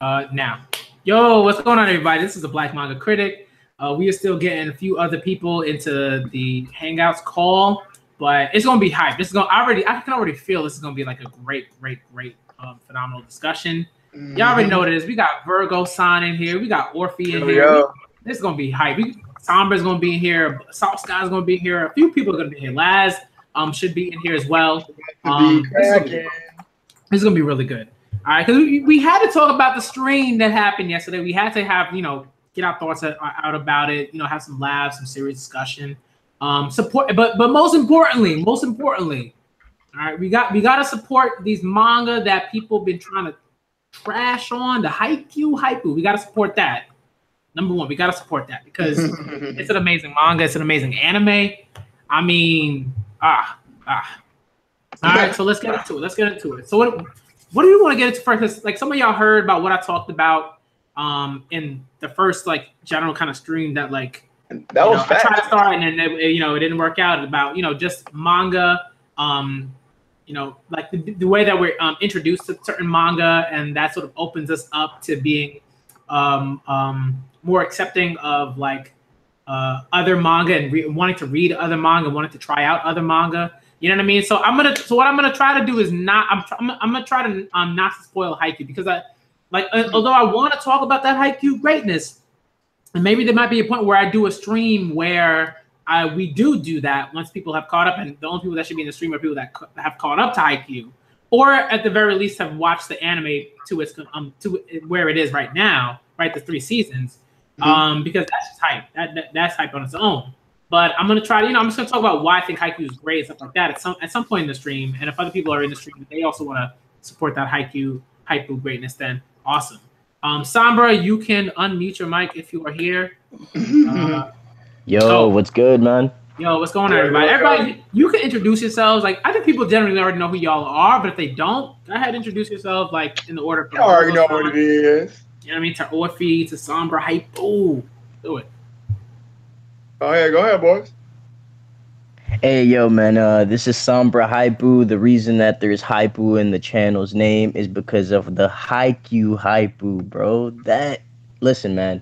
Now. Yo, what's going on, everybody? This is the Black Manga Critic. We are still getting a few other people into the Hangouts call, but it's gonna be hype. I can already feel this is gonna be like a great, phenomenal discussion. Y'all already know what it is. We got Virgo-san in here. We got Orphe in here. This is gonna be hype. Sombra's gonna be in here. Salt Sky's gonna be here. A few people are gonna be here. Laz should be in here as well. This is gonna be really good. All right, because we had to talk about the stream that happened yesterday. We had to have, get our thoughts out about it, have some laughs, some serious discussion. Support, but most importantly, all right, we got to support these manga that people been trying to trash on, the Haikyuu. We got to support that. Number one, we got to support that because it's an amazing manga. It's an amazing anime. I mean, All right, so let's get into it. So what do you want to get into first? Because like some of y'all heard about what I talked about in the first like general kind of stream that like that was fast. I tried to start and then it didn't work out about just manga, like the way that we're introduced to certain manga, and that sort of opens us up to being more accepting of like other manga and wanting to read other manga, wanting to try out other manga. You know what I mean? So what I'm gonna try to do is I'm gonna try to not to spoil Haikyuu because although I want to talk about that Haikyuu greatness, and maybe there might be a point where I do a stream where we do that once people have caught up, and the only people that should be in the stream are people that have caught up to Haikyuu, or at the very least have watched the anime to its to where it is right now, right? The 3 seasons, because that's just hype. That's hype on its own. But I'm gonna try to, I'm just gonna talk about why I think Haikyuu is great and stuff like that at some point in the stream. And if other people are in the stream, they also want to support that Haikyuu greatness, then awesome. Sombra, you can unmute your mic if you are here. Yo, what's good, man? Yo, what's going on, everybody? Everybody, you can introduce yourselves. Like, I think people generally already know who y'all are, but if they don't, go ahead and introduce yourselves like in the order. You already know what it is. You know what I mean? To Orphe, to Sombra, Haikyuu. Do it. Go ahead, boys. Hey, yo, man, this is Sombra Haikyuu. The reason that there's Haikyuu in the channel's name is because of the Haikyuu, bro. Listen, man,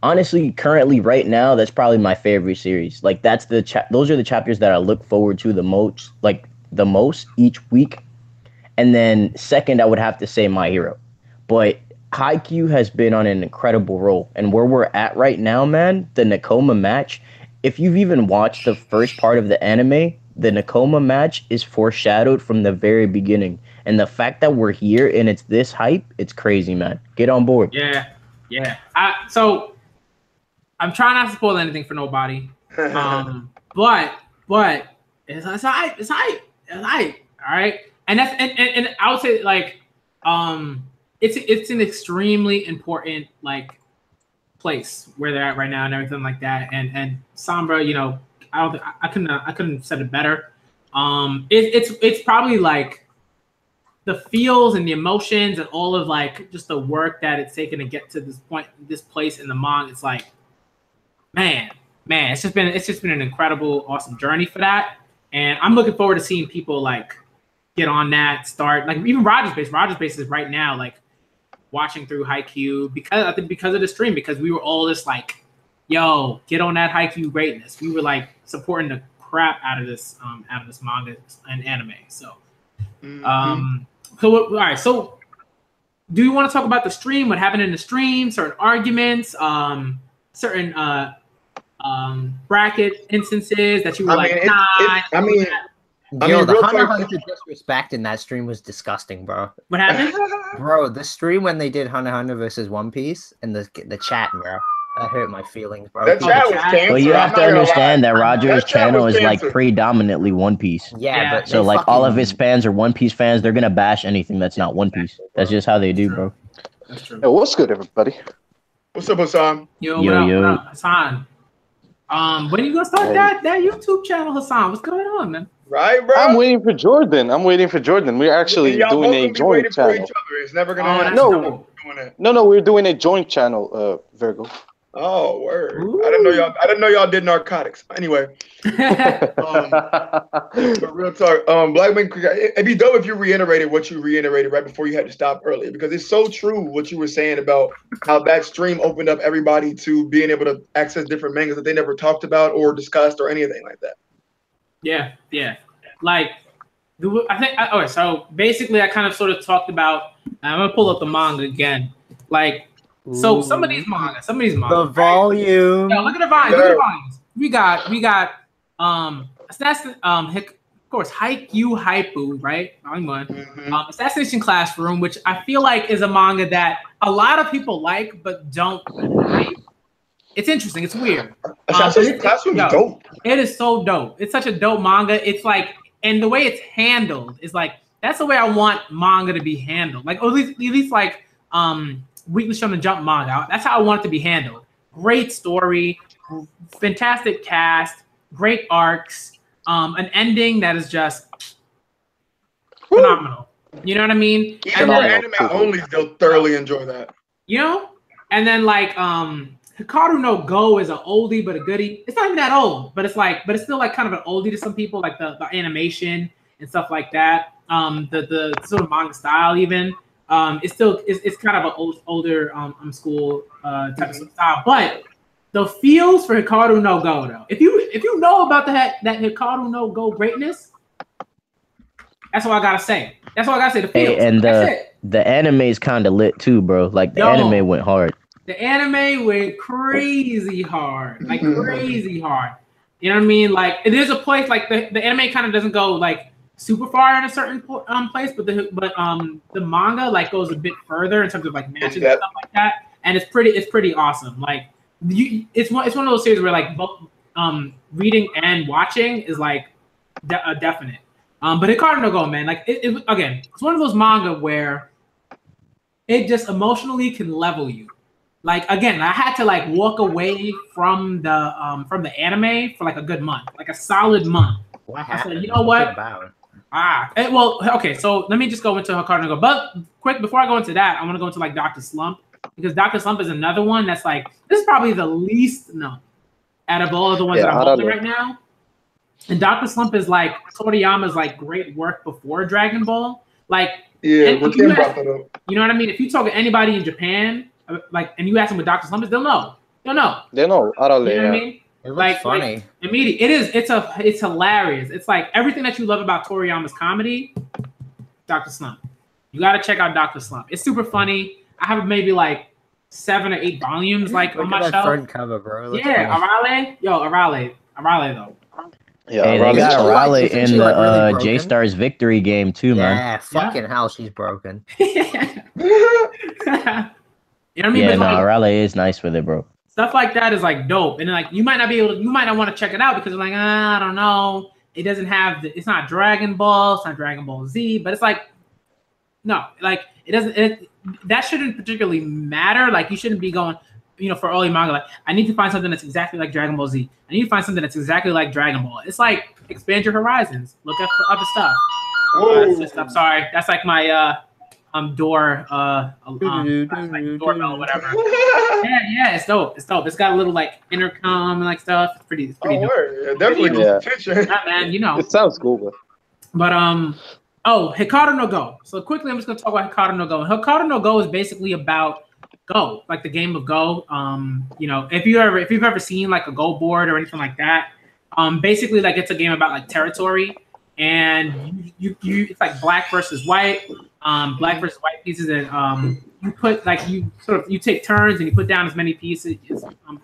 honestly, currently, right now, that's probably my favorite series. Like, those are the chapters that I look forward to the most each week. And then second, I would have to say My Hero. But Haikyuu has been on an incredible roll. And where we're at right now, man, the Nakoma match, if you've even watched the first part of the anime, the Nakoma match is foreshadowed from the very beginning. And the fact that we're here and it's this hype, it's crazy, man. Get on board. Yeah. So I'm trying not to spoil anything for nobody. But it's hype. It's hype. All right. And I would say like it's an extremely important like place where they're at right now and everything like that. And Sombra, I couldn't have said it better. It's probably like the feels and the emotions and all of like just the work that it's taken to get to this place in the manga. It's like, man, it's just been an incredible, awesome journey for that. And I'm looking forward to seeing people like get on that, start like even Rogers Base is right now like watching through Haikyuu because of the stream, because we were all just like, yo, get on that Haikyuu greatness. We were like supporting the crap out of this manga and anime. So all right, so do you want to talk about the stream, what happened in the stream, certain arguments, certain bracket instances that you were the Hunter disrespect in that stream was disgusting, bro. What happened? Bro, the stream when they did Hunter versus One Piece and the chat, bro. That hurt my feelings, bro. That chat was canceled. Well, you have to understand that Roger's channel is like predominantly One Piece. Yeah, but so like all of his fans are One Piece fans. They're gonna bash anything that's not One Piece. That's just how they do, bro. That's true. Yo, what's good, everybody? What's up, Hassan? Yo, what up, Hassan? When you gonna start that YouTube channel, Hassan? What's going on, man? Right, bro. I'm waiting for Jordan. We're actually doing a joint channel. It's never gonna happen. No, we're doing a joint channel, Virgo. Oh, word! Ooh. I didn't know y'all did narcotics. Anyway, but real talk. Black Man, it'd be dope if you reiterated what you reiterated right before you had to stop earlier, because it's so true what you were saying about how that stream opened up everybody to being able to access different mangas that they never talked about or discussed or anything like that. Yeah. Like, I think. Okay, so basically, I kind of sort of talked about. I'm gonna pull up the manga again. Like, so some of these mangas. The volume. Yeah, look at the volumes. Look at the volumes. We got of course, Haikyuu, right? Volume 1. Assassination Classroom, which I feel like is a manga that a lot of people like but don't like. It's interesting. It's weird. Assassination Classroom is dope. It is so dope. It's such a dope manga. It's like, and the way it's handled is like, that's the way I want manga to be handled. Like, or at least like Weekly Shonen Jump manga. That's how I want it to be handled. Great story, fantastic cast, great arcs, an ending that is just phenomenal. You know what I mean? Even for anime only, they'll thoroughly enjoy that. You know? And then like Hikaru no Go is an oldie but a goodie. It's not even that old, but it's still like kind of an oldie to some people, like the animation and stuff like that. The sort of manga style even. It's kind of an older school type of style, but the feels for Hikaru no Go though. If you know about that Hikaru no Go greatness, that's all I gotta say. That's all I gotta say. The feels. Hey, and the anime is kind of lit too, bro. Like the anime went hard. The anime went crazy hard, like crazy hard. You know what I mean? Like there's a place like the anime kind of doesn't go like super far in a certain place, but the manga like goes a bit further in terms of like matches and stuff like that, and it's pretty awesome. Like it's one of those series where like both reading and watching is like a definite. But Hikaru no Go, man, like again, it's one of those manga where it just emotionally can level you. Like again, I had to like walk away from the anime for like a good month, like a solid month. What happened? I said, you know what? Well, okay, so let me just go into Hikaru no Go. But quick, before I go into that, I want to go into like Dr. Slump, because Dr. Slump is another one that's like, this is probably the least known out of all of the ones that I'm holding right now. And Dr. Slump is like Toriyama's like great work before Dragon Ball. Like, yeah, you know what I mean? If you talk to anybody in Japan, like, and you ask them what Dr. Slump is, they'll know. They know. Arale, you know what I mean? It looks funny. Like, immediate. It is. It's hilarious. It's like everything that you love about Toriyama's comedy. Dr. Slump. You got to check out Dr. Slump. It's super funny. I have maybe like 7 or 8 volumes like on my shelf. Front cover, bro. Yeah, Arale. Yo, Arale though. Yeah, hey, they got Arale in the really J-Star's victory game too, man. Yeah, fucking hell, she's broken. You know what I mean? Yeah, no, Arale is nice with it, bro. Stuff like that is like dope, and like you might not want to check it out because you're like, I don't know, it doesn't have it's not Dragon Ball, it's not Dragon Ball Z, but it's like, no, like that shouldn't particularly matter. Like you shouldn't be going, for early manga, like I need to find something that's exactly like Dragon Ball Z. I need to find something that's exactly like Dragon Ball. It's like expand your horizons, look up for other stuff. I'm sorry, that's like my door like doorbell or whatever. yeah, it's dope. It's got a little like intercom and like stuff. It's pretty dope. Yeah, definitely gets attention. Man, it sounds cool. But Hikaru no Go. So quickly, I'm just gonna talk about Hikaru no Go. Hikaru no Go is basically about Go, like the game of Go. If you've ever seen like a Go board or anything like that, basically like it's a game about like territory, and you it's like black versus white. Black versus white pieces, and you put like you take turns and you put down as many pieces.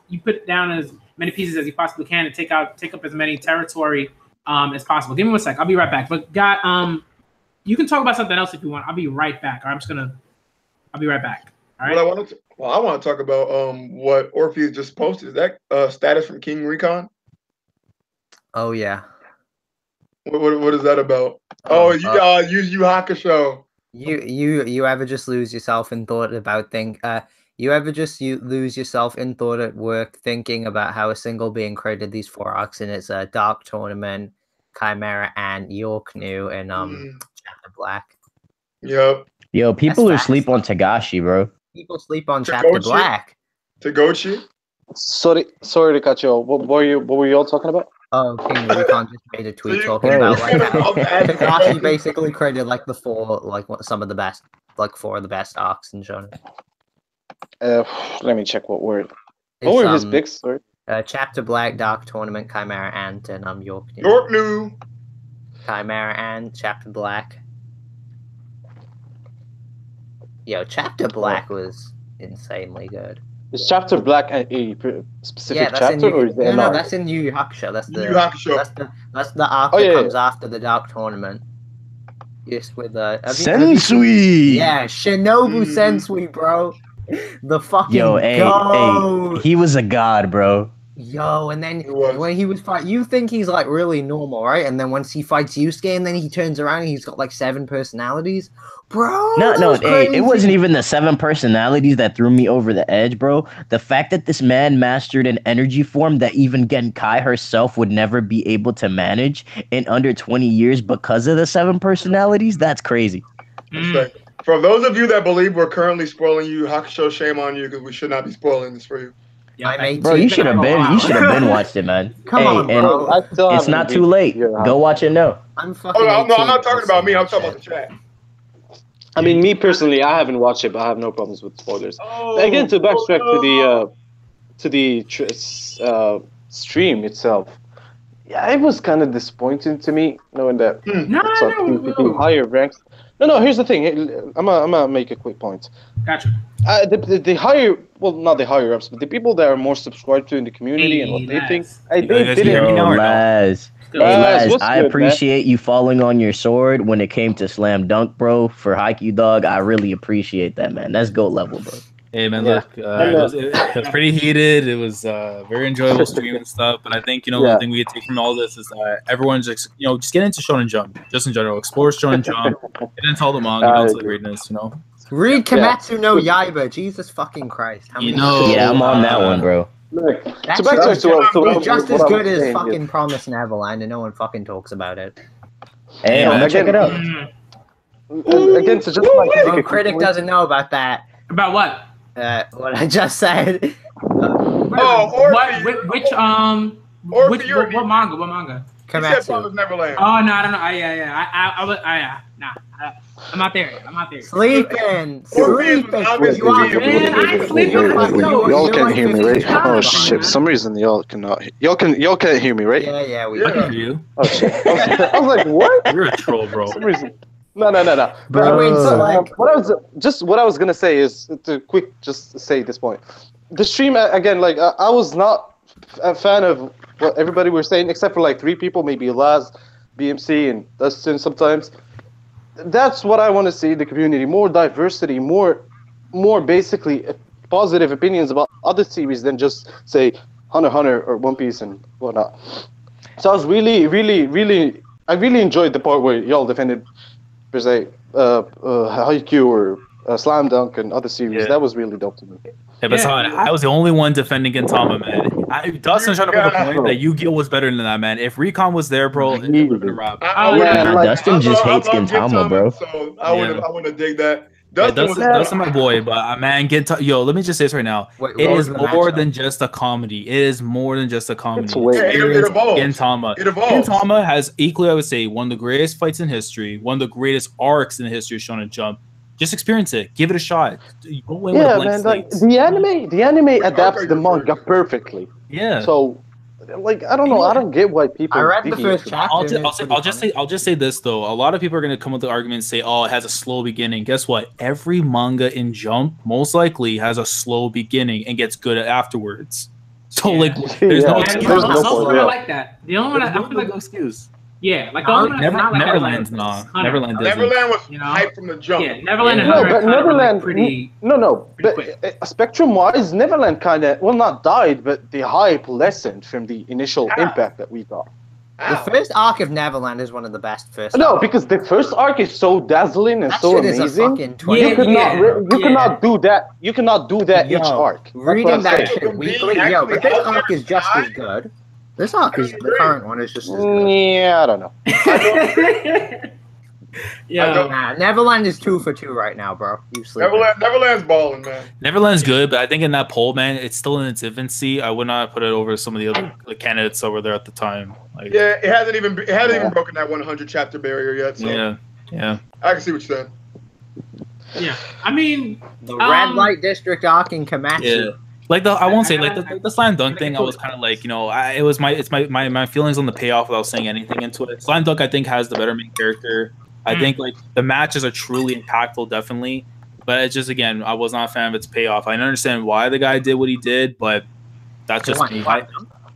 You put down as many pieces as you possibly can and take up as many territory as possible. Give me 1 sec. I'll be right back. But you can talk about something else if you want. I'll be right back. I'll be right back. All right. I want to talk about what Orpheus just posted. Is that status from King Recon? Oh yeah. What is that about? Yu Hakusho. You ever just lose yourself in thought about lose yourself in thought at work thinking about how a single being created these 4 arcs, and it's a Dark Tournament, Chimera, and York New and Chapter Black. Yep. Yo, people are sleep on Tagashi, bro. People sleep on Chapter Black. Tagochi? Sorry to cut you off. What were you all talking about? Oh, King Recon just made a tweet So talking about like how Kakashi Kakashi basically created like the some of the best, like 4 of the best arcs in shonen. Let me check what were It's, his picks. Sorry. Chapter Black, Dark Tournament, Chimera Ant, and York New. York New. Chimera Ant, Chapter Black. Yo, Chapter Black was insanely good. Is Chapter Black a specific That's chapter, in or is it no, that's in Yu Yu Hakusho. That's the Yu Yu Hakusho. That's the arc that comes after the Dark Tournament. Yes, with Sensui. Yeah, Shinobu Sensui, bro. The fucking hey, he was a god, bro. Yo, and then when he was fight, you think he's like really normal, right? And then once he fights Yusuke, and then he turns around and he's got like 7 personalities, bro. No, hey, it wasn't even the 7 personalities that threw me over the edge, bro. The fact that this man mastered an energy form that even Genkai herself would never be able to manage in under 20 years because of the 7 personalities, that's crazy. Mm. For those of you that believe we're currently spoiling you, Hakusho, shame on you because we should not be spoiling this for you. Bro, you should have been watched it, man. Come on, bro. It's not too late. Go watch it now. I'm fucking. No, I'm not talking about me. I'm talking about the chat. I mean, me personally, I haven't watched it, but I have no problems with spoilers. Again, to backtrack to the stream itself, yeah, it was kind of disappointing to me knowing that the higher ranks. No. Here's the thing. I'm gonna make a quick point. Gotcha. The higher, well, not the higher ups, but the people that are more subscribed to in the community and what they think. They didn't. Laz, I appreciate you falling on your sword when it came to Slam Dunk, bro. For Haikyuu, dog, I really appreciate that, man. That's GOAT level, bro. Hey, man, look, it was pretty heated. It was very enjoyable stream and stuff. But I think, the thing we could take from all this is everyone's just, just get into Shonen Jump, just in general. Explore Shonen Jump, get into all the manga, get into the greatness, Read Kimetsu no Yaiba, Jesus fucking Christ. Yeah, I'm on that one, bro. Look, it's just as good as fucking Promised Neverland, and no one fucking talks about it. Hey, man, check it out. Again, so just Critic doesn't know about that. About what? What I just said. Which manga? What manga? Promised Neverland. Oh no, I don't know. I'm not there. Sleeping. Y'all can't hear me, right? Oh shit! For some reason, y'all cannot. Y'all can't hear me, right? Yeah, we can hear you. Oh shit! I was like, what? You're a troll, bro. For some reason. No. Bro. What I was gonna say is to just say this point. The stream again, like I was not a fan of what everybody was saying, except for like 3 people, maybe Laz, BMC, and Dustin sometimes. That's what I want to see in the community: more diversity, more basically positive opinions about other series than just say Hunter or One Piece and whatnot. So I was I really enjoyed the part where y'all defended, per se, Haikyuu or Slam Dunk and other series. That was really dope to me. Yeah, but I was the only one defending Gintama, man. Dustin's trying to make a point that Yu-Gi-Oh was better than that, man. If Recon was there, bro, it would have been robbed. Dustin just hates Gintama, bro. So I wouldn't dig that. Dustin my boy, but man, Yo, let me just say this right now. It is more than just a comedy. It is more than just a comedy. It evolves. Gintama. Gintama has equally, I would say, one of the greatest fights in history, one of the greatest arcs in the history of Shonen Jump. Just experience it. Give it a shot. Go in with a blank slate. Like the anime adapts the manga perfectly. Yeah. So, like, I don't know. I don't get why people. I read the first chapter. I'll just say this though. A lot of people are gonna come with the argument and say, "Oh, it has a slow beginning." Guess what? Every manga in Jump most likely has a slow beginning and gets good afterwards. So like, there's no excuse. I like that. The only one I feel like no excuse. Yeah, like Neverland was hype from the jump. Yeah, Neverland and Hunter Neverland pretty. But spectrum-wise, Neverland kind of not died, but the hype lessened from the initial impact that we got. The first arc of Neverland is one of the best first. No, because the first arc is so dazzling and so amazing. You cannot do that. You cannot do that each arc. Reading that shit weekly, but this arc is just as good. This arc is the current one is just as good. Yeah, I don't know. Yeah. Nah, Neverland is 2 for 2 right now, bro. You sleep. Neverland's balling, man. Neverland's good, but I think in that poll, man, it's still in its infancy. I would not put it over some of the other candidates that were there at the time. Like, Yeah, it hasn't even broken that 100 chapter barrier yet. So yeah. I can see what you're saying. Yeah. I mean, The red light district arc in Komatsu. Yeah. Like I won't say like the slam dunk thing. I was kind of like, you know, it's my feelings on the payoff without saying anything into it. Slam dunk, I think, has the better main character. I think like the matches are truly impactful, definitely. But it's just, again, I was not a fan of its payoff. I understand why the guy did what he did, but that's just me.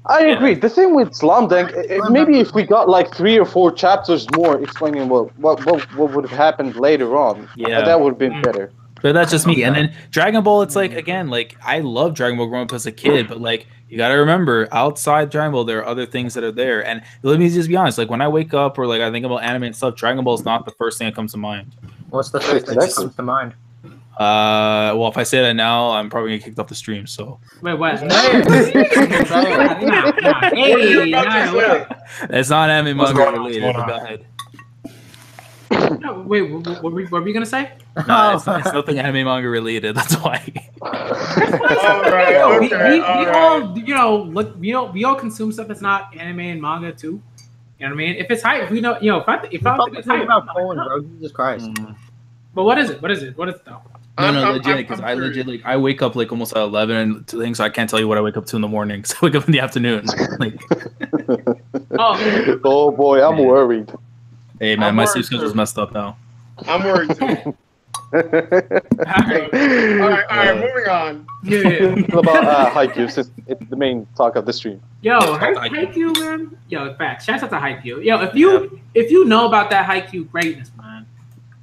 I agree. The thing with Slam Dunk, maybe if we got like 3 or 4 chapters more explaining what would have happened later on, that would have been better. But that's just me. And then Dragon Ball, it's like, again, like I love Dragon Ball growing up as a kid, but like you got to remember, outside Dragon Ball, there are other things that are there. And let me just be honest, like when I wake up or like I think about anime and stuff, Dragon Ball is not the first thing that comes to mind. What's the first thing that comes to mind? Well, if I say that now, I'm probably gonna get kicked off the stream. So wait, what? It's not anime manga related. But go ahead. No, wait, what were we gonna say? No, it's nothing anime manga related. That's why. We all, you know, look, we all consume stuff that's not anime and manga too. You know what I mean? If it's hype, we know. You know, if I think it's hype about Poland, bro, Jesus Christ. But what is it? What is it though? No, legit, because I legit like I wake up like almost at 11 and things, so I can't tell you what I wake up to in the morning. So I wake up in the afternoon. Like, oh boy, I'm worried. Hey man, my sleep schedule's messed up now. I'm worried too. All right, moving on. What about Haikyuu, since it's the main talk of the stream? Yo, Haikyuu, man. Yo, facts. Shout out to Haikyuu. Yo, if you know about that Haikyuu greatness, man,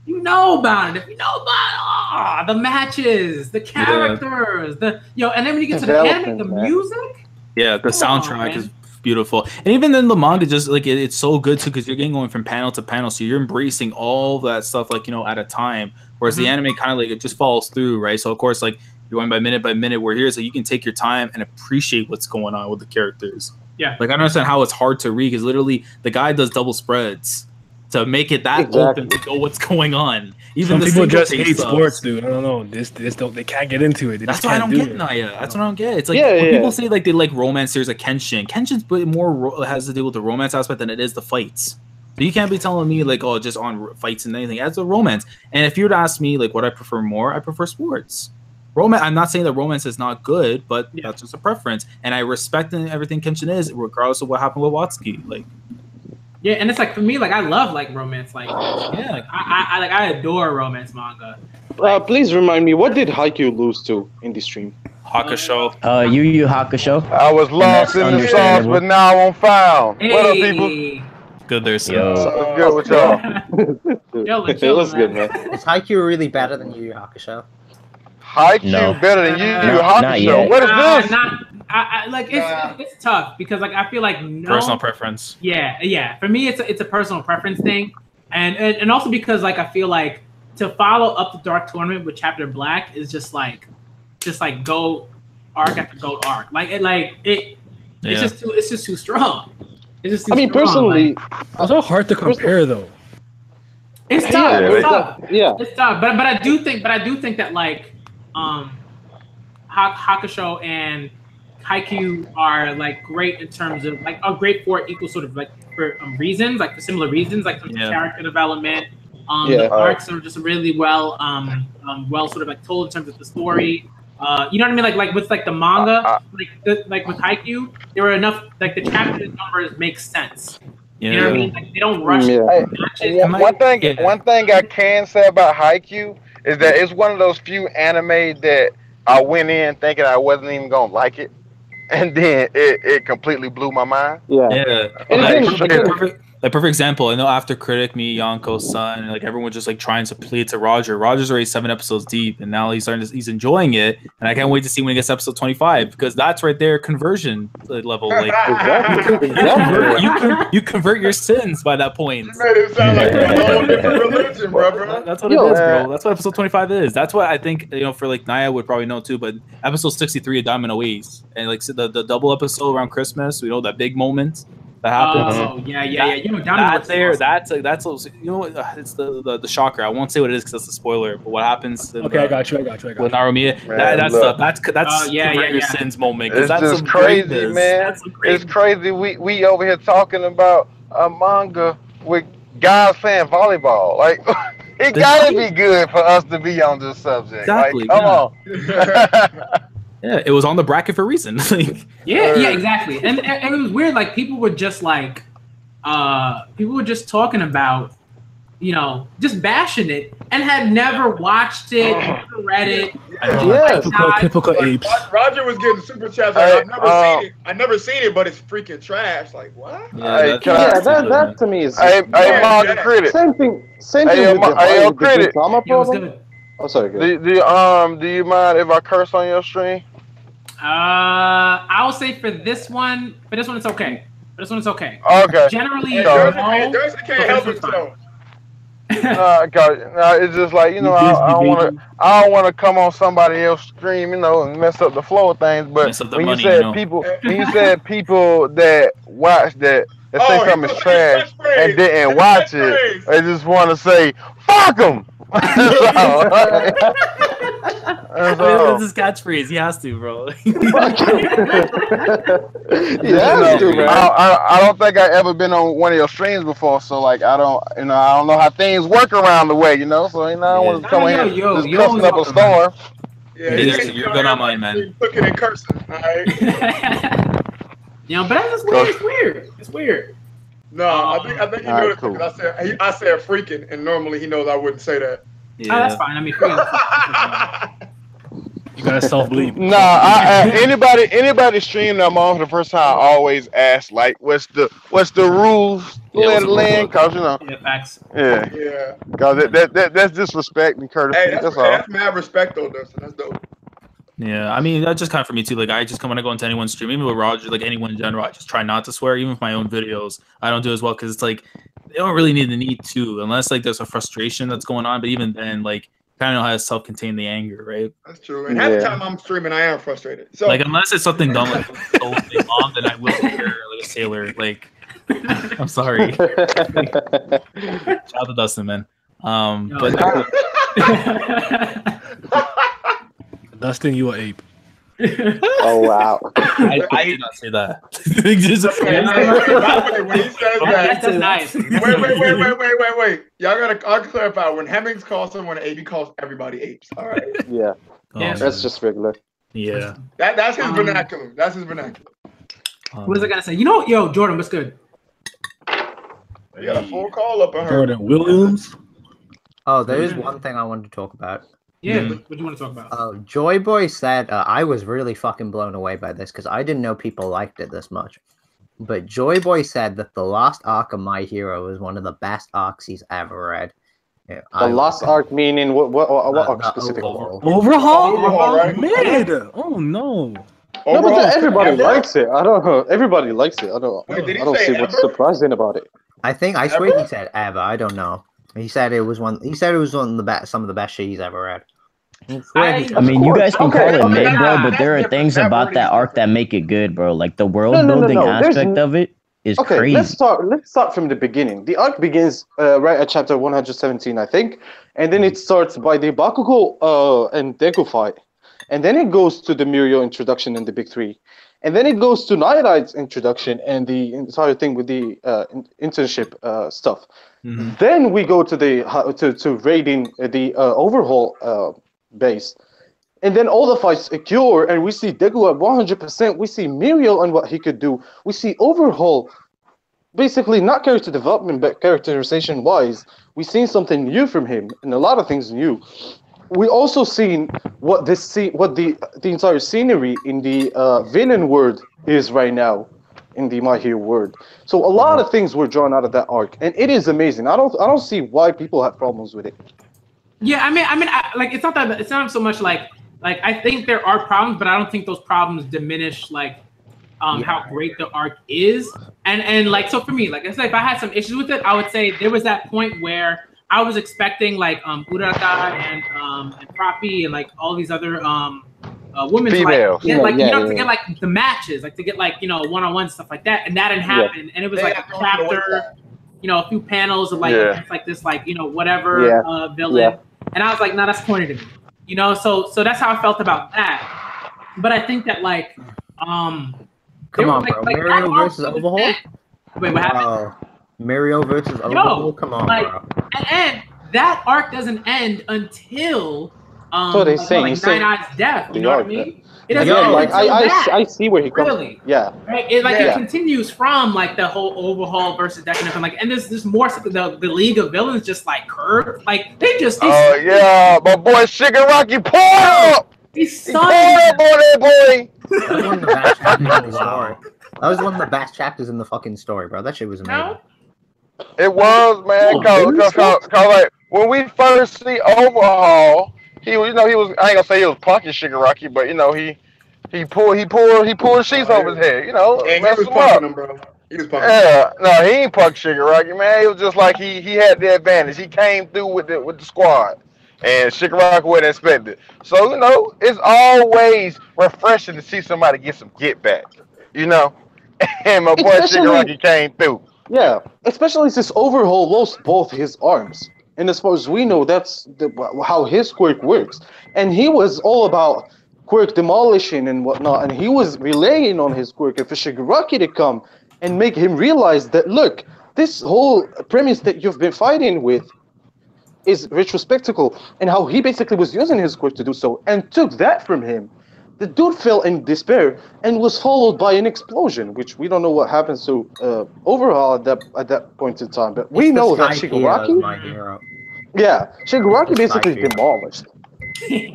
you know about it. If you know about the matches, the characters, and then when you get to the anime, the music. Yeah, the soundtrack is beautiful, and even then the manga just like it's so good too, because you're getting going from panel to panel, so you're embracing all that stuff like, you know, at a time. Whereas the anime kind of like it just follows through, right? So of course, like you're going by minute, where here, so you can take your time and appreciate what's going on with the characters. Yeah, like I don't understand how it's hard to read, because literally the guy does double spreads to make it that open to know what's going on. Even some people just hate sports, dude. I don't know. They can't get into it. That's what I don't get, Naya. That's what I don't get. It's like when people say like they like romance series like Kenshin. Kenshin's more has to do with the romance aspect than it is the fights. So you can't be telling me like, oh, just on fights and anything. That's a romance. And if you were to ask me like what I prefer more, I prefer sports. Romance. I'm not saying that romance is not good, but that's just a preference. And I respect everything Kenshin is, regardless of what happened with Watsuki. Like. Yeah, and it's like for me, like I love like romance, like I adore romance manga. Please remind me, what did Haikyuu lose to in the stream? Hakusho. Yu Yu Hakusho. I was lost in the sauce, but now I'm found. Hey. What up, people? Good there, Yo. What's good with y'all? It was good, man. Is Haikyuu really better than Yu Yu Hakusho? Haikyuu better than Yu Yu Hakusho. What is this? It's tough because like I feel like personal preference. Yeah. For me, it's a personal preference thing, and also because like I feel like to follow up the Dark Tournament with Chapter Black is just like go arc after go arc. It's just too strong. It's just too strong. Personally, it's so hard to compare though. It's tough. Yeah, it's tough. But I do think that like Hakusho and Haikyuu are like great in terms of like are great for equal sort of like for reasons, like for similar reasons, like character development. The arcs are just really well sort of like told in terms of the story. You know what I mean? Like with like the manga, like with Haikyuu, there were enough like the chapter numbers make sense. You know what I mean? Like they don't rush. One thing I can say about Haikyuu is that it's one of those few anime that I went in thinking I wasn't even gonna like it, and then it completely blew my mind. Like perfect example, I know after Critic, me, Yonko's son, like everyone just like trying to plead to Roger. Roger's already 7 episodes deep, and now he's enjoying it, and I can't wait to see when he gets to episode 25 because that's right there conversion level. Like you convert your sins by that point. You made it sound like a whole different religion, bro. That's what it is, bro. That's what episode 25 is. That's what I think. You know, for like Naya would probably know too, but episode 63 of Diamond Oasis, and like the double episode around Christmas, you know, that big moment. that happens. Oh yeah. You know, that's there. awesome. That's you know what? It's the shocker. I won't say what it is because that's a spoiler. But what happens? Okay, I got you. With Narumiya, that's look. stuff. That's yeah. Sins moment. It's That's just some crazy, greatness. man. That's some It's greatness. crazy. We over here talking about a manga with guys playing volleyball. Like, it gotta be good for us to be on this subject. Exactly, Like, come on. Yeah, it was on the bracket for a reason. Like, Yeah, exactly. And it was weird. Like people were just like, talking about, you know, just bashing it and had never watched it, never read it. Typical apes. Roger was getting super chats. Like, I've never seen it, but it's freaking trash. Like what? yeah, that to me is. Hey, Manga Critic. Same thing. Hey, With the Critic. drama Yeah, it was problem. good. Oh, sorry. Good. Do you mind if I curse on your stream? I'll say for this one it's okay. Okay. Generally, There's can't help himself. It's just like, you know, I don't want to come on somebody else's stream, you know, and mess up the flow of things. But when you said people that watch that say something is trash and didn't watch it, I just want to say, fuck them. That's his catchphrase. He has to, bro. I don't think I ever been on one of your streams before, so like I don't know how things work around the way, you know. So I don't want to come in here just cussing up a storm. Yeah, you're good on mine, man. Looking and cursing, all right? You know, but that's just weird. It's weird. No, I think he noticed it because I said freaking, and normally he knows I wouldn't say that. Yeah. Oh, that's fine. I mean, you gotta self-bleep. Nah, anybody stream that I'm on for the first time, I always ask like, what's the rules? Let it land, cause you know. Yeah, facts. Yeah. Cause that's disrespect and courtesy. Hey, that's all. That's mad respect though, Dustin. That's dope. Yeah, I mean that's just kind of for me too. Like I just when I go into anyone's stream, even with Roger, like anyone in general, I just try not to swear. Even with my own videos, I don't do as well because it's like they don't really need to unless like there's a frustration that's going on. But even then, like kind of know how to self-contain the anger, right? That's true. And half the time I'm streaming, I am frustrated. So like unless it's something done like so long, then I will hear like a sailor. Like I'm sorry. Shout out to Dustin, man. But. Dustin, you an ape. Oh wow! I did not say that. When he says that, that's nice. Wait. I'll clarify. When Hemmings calls someone an ape, he calls everybody apes. All right. Yeah. That's just regular. Yeah. That's his vernacular. That's his vernacular. What was I gonna say? You know, yo, Jordan, what's good? You got a full call up on her. Jordan Williams. Oh, there is one thing I wanted to talk about. Yeah, what do you want to talk about? Joy Boy said, I was really fucking blown away by this because I didn't know people liked it this much. But Joy Boy said that the last arc of My Hero is one of the best arcs he's ever read. Yeah, the last arc meaning what arc specifically? Overhaul, right? Mid. Oh no. No, but everybody likes it. I don't know. Everybody likes it. I don't see what's surprising about it. I swear he said ever. I don't know. He said it was one. He said it was one of the best, some of the best shit he's ever read. I mean, you guys can call it mid, bro, but there are things about that arc that make it good, bro. Like the world building aspect of it is crazy. Let's start from the beginning. The arc begins right at chapter 117, I think, and then it starts by the Bakugo and Deku fight, and then it goes to the Mirio introduction and the Big Three, and then it goes to Night Ride's introduction and the entire thing with the internship stuff. Mm-hmm. Then we go to the to raiding the overhaul base, and then all the fights occur, and we see Deku at 100%. We see Mirio and what he could do. We see overhaul, basically not character development but characterization wise. We've seen something new from him, and a lot of things new. We also seen what the entire scenery in the villain world is right now, in the My Hero world. So a lot of things were drawn out of that arc, and it is amazing. I don't see why people have problems with it. Yeah, I mean, like it's not so much like I think there are problems, but I don't think those problems diminish like how great the arc is. And like so for me, like I said, if I had some issues with it, I would say there was that point where I was expecting like Urata and Proppy and like all these other women Females. to like, to get like the matches, like to get like, one-on-one stuff like that. And that didn't happen. And it was like a chapter, a few panels of like, like this, like, whatever villain. Yeah. And I was like, no, that's corny to me. So that's how I felt about that. But I think that like, come on, bro. Mario versus Overhaul? Wait, what happened? Mario versus Overhaul? Come on, bro. And that arc doesn't end until so they say, Nine Eyes' death. You know what I mean? It doesn't end I see where he comes from. Yeah. Right? It continues from like the whole Overhaul versus that kind of thing. Like, and there's more stuff. The League of Villains just like curved. Like they yeah, my boy Shigaraki pull up. He's pull up on that boy. That was one of the best chapters in the story. That was one of the best chapters in the fucking story, bro. That shit was amazing. It was, man. Cause like when we first see Overhaul, he was, I ain't gonna say he was punking Shigaraki, but he pulled sheets over his head, And he was punking him, bro. He was punking him. No, he ain't punked Shigaraki, man. It was just like he had the advantage. He came through with the squad, and Shigaraki wasn't expected. So it's always refreshing to see somebody get some get back, And my boy Shigaraki came through. Yeah, especially since Overhaul lost both his arms. And as far as we know, that's how his quirk works. And he was all about quirk demolishing and whatnot. And he was relying on his quirk and for Shigaraki to come and make him realize that, look, this whole premise that you've been fighting with is retrospectical. And how he basically was using his quirk to do so and took that from him. The dude fell in despair and was followed by an explosion, which we don't know what happens to Overhaul at that point in time. But we know that Shigaraki, my hero. Yeah, Shigaraki basically demolished. You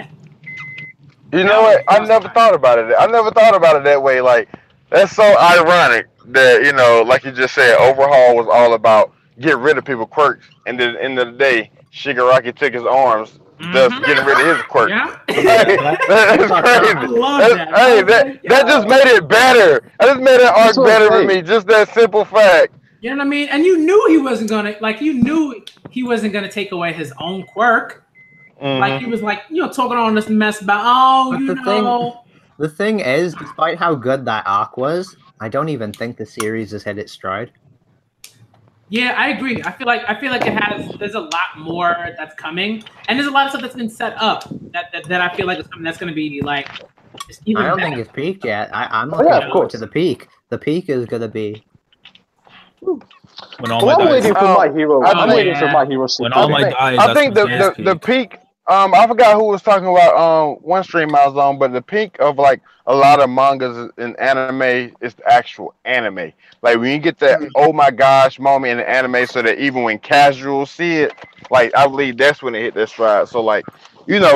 know what? I never thought about it. I never thought about it that way. Like that's so ironic that like you just said, Overhaul was all about get rid of people's quirks, and then at the end of the day, Shigaraki took his arms. Just getting rid of his quirk. Yeah. That's crazy. That just made it better. That just made it arc better for me. Just that simple fact. You know what I mean? And you knew he wasn't gonna take away his own quirk. Mm-hmm. Like he was like, talking all this mess about the thing is, despite how good that arc was, I don't even think the series has hit its stride. Yeah, I agree. I feel like there's a lot more that's coming, and there's a lot of stuff that's been set up that I feel like is something that's going to be like. I don't think it's peaked yet. I'm looking forward to the peak. The peak is going to be. When all I'm waiting for my hero. I'm waiting for my hero. When all my dies, I think the peak. I forgot who was talking about one stream I was on, but the peak of like a lot of mangas and anime is the actual anime. Like when you get that oh my gosh moment in the anime, so that even when casuals see it, like I believe that's when it hit their stride. So like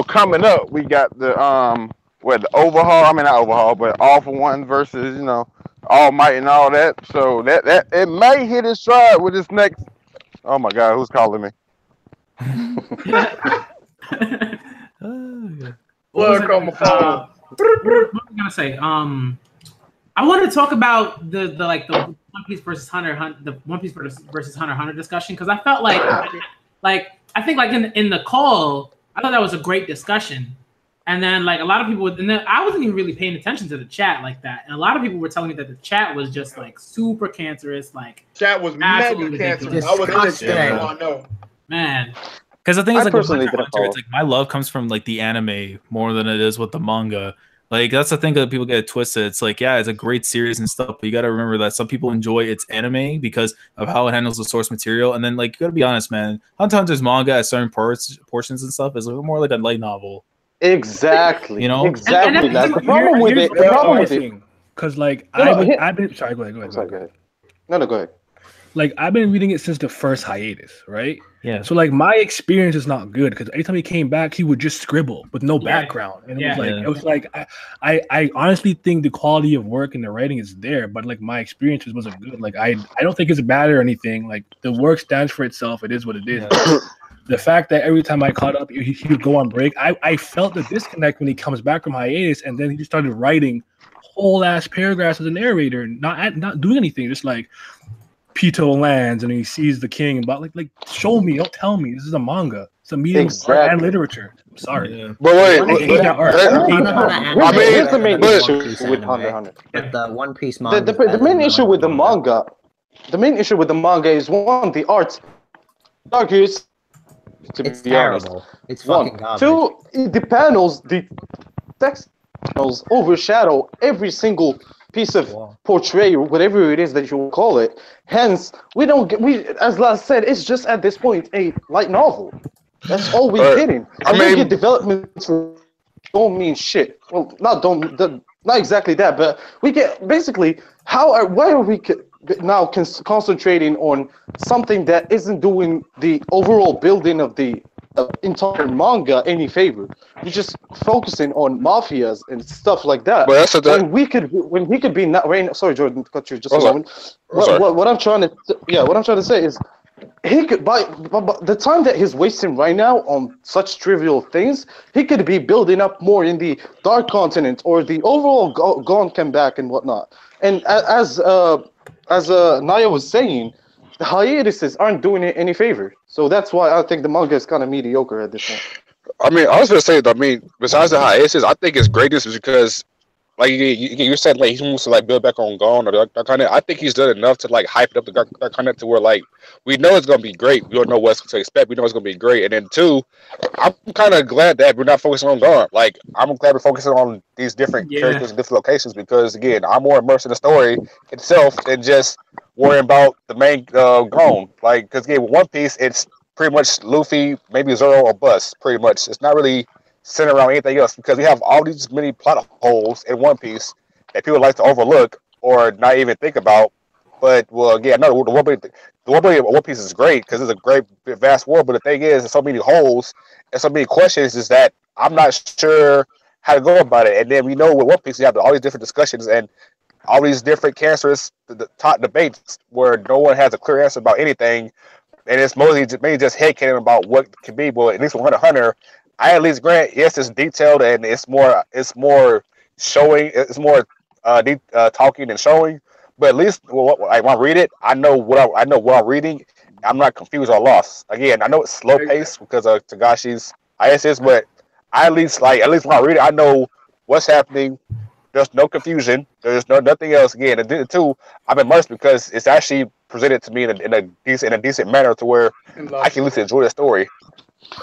coming up, we got the the Overhaul. I mean not Overhaul, but All for One versus All Might and all that. So that it may hit its stride with this next. Oh my God, who's calling me? What was I gonna say? I want to talk about the One Piece versus Hunter the One Piece versus Hunter discussion, because I felt like I think like in the call, I thought that was a great discussion. And then like a lot of people, and then I wasn't even really paying attention to the chat like that, and a lot of people were telling me that the chat was just like super cancerous. Like chat was mega cancerous. I was in the chat. I know, man. Because the thing is, like, with Hunter, it's like my love comes from like the anime more than it is with the manga. Like that's the thing that people get twisted. It's like, yeah, it's a great series and stuff, but you got to remember that some people enjoy its anime because of how it handles the source material, and then like you got to be honest, man. Hunter's manga at certain portions and stuff is more like a light novel. Exactly. Exactly. And that's the problem with it. The problem with it. Because like I've been sorry, go ahead. Sorry, go ahead. No, go ahead. Like I've been reading it since the first hiatus, right? Yeah. So like my experience is not good because anytime he came back, he would just scribble with no background, and it was like I honestly think the quality of work and the writing is there, but like my experience wasn't good. Like I don't think it's bad or anything. Like the work stands for itself. It is what it is. Yeah. The fact that every time I caught up, he would go on break. I felt the disconnect when he comes back from hiatus, and then he just started writing whole ass paragraphs as a narrator and not doing anything, just like. Pito lands and he sees the king and like show me, don't tell me. This is a manga. It's a medium of art and literature. I'm sorry. Yeah. But wait, I hate that art. I mean, here's the main issue with Hunter. But the One Piece manga. The main issue with the manga, is one, the art. Argues. It's terrible. It's fucking garbage. Two, the panels, the text panels overshadow every single piece of portrayal, whatever it is that you will call it. Hence, as Lars said, it's just at this point a light novel. That's all we're getting. I mean, get developments don't mean shit. Well, not exactly that, but we get basically why are we now concentrating on something that isn't doing the overall building of the entire manga any favor? We're just focusing on mafias and stuff like that. But that's when he could be not right. Sorry, Jordan, cut you just a moment. What I'm trying to say is he could by the time that he's wasting right now on such trivial things, he could be building up more in the Dark Continent or the overall Gon comeback and whatnot. And as Naya was saying, the hiatuses aren't doing it any favor. So that's why I think the manga is kind of mediocre at this point. I mean, I was going to say, besides the hiatuses, I think his greatness is because, like you said, like he wants to like build back on Gon or that kind of. I think he's done enough to like hype it up that kind of to where like we know it's going to be great. We don't know what to expect. We know it's going to be great. And then two, I'm kind of glad that we're not focusing on Gon. Like I'm glad we're focusing on these different characters and different locations because again, I'm more immersed in the story itself than just worrying about the main Gon. Like because again, with One Piece, it's pretty much Luffy, maybe Zoro or Bust. Pretty much, it's not really centered around anything else because we have all these many plot holes in One Piece that people like to overlook or not even think about. But well, again, no, the world of One Piece is great because it's a great vast world. But the thing is, there's so many holes and so many questions is that I'm not sure how to go about it. And then we know with One Piece, you have all these different discussions and all these different cancerous top debates where no one has a clear answer about anything. And it's mostly just headcanon about what can be. But at least with Hunter x Hunter, I at least grant, yes, it's detailed and it's more showing, it's more talking and showing. But at least when I read it, I know what I'm reading. I'm not confused or lost. Again, I know it's slow paced because of Tagashi's ISS, but at least when I read it, I know what's happening. There's no confusion. There's nothing else. Again, and two, I'm immersed because it's actually presented to me in a decent manner to where I can at least enjoy the story.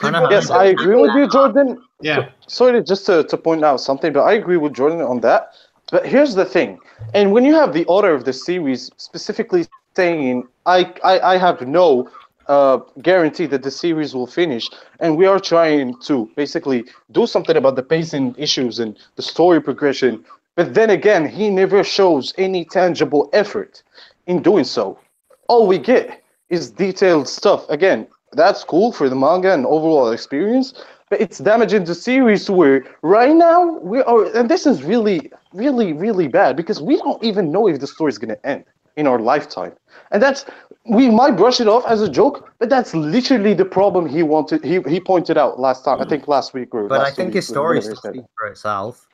Yes, I agree with you, Jordan. Yeah. Sorry, just to point out something, but I agree with Jordan on that. But here's the thing, and when you have the order of the series specifically saying, I have no guarantee that the series will finish, and we are trying to basically do something about the pacing issues and the story progression, but then again, he never shows any tangible effort in doing so. All we get is detailed stuff. Again, that's cool for the manga and overall experience, but it's damaging the series where right now we are, and this is really, really, really bad because we don't even know if the story is going to end in our lifetime. And we might brush it off as a joke, but that's literally the problem he pointed out last time, I think last week or but last I think week, his story speaks for itself.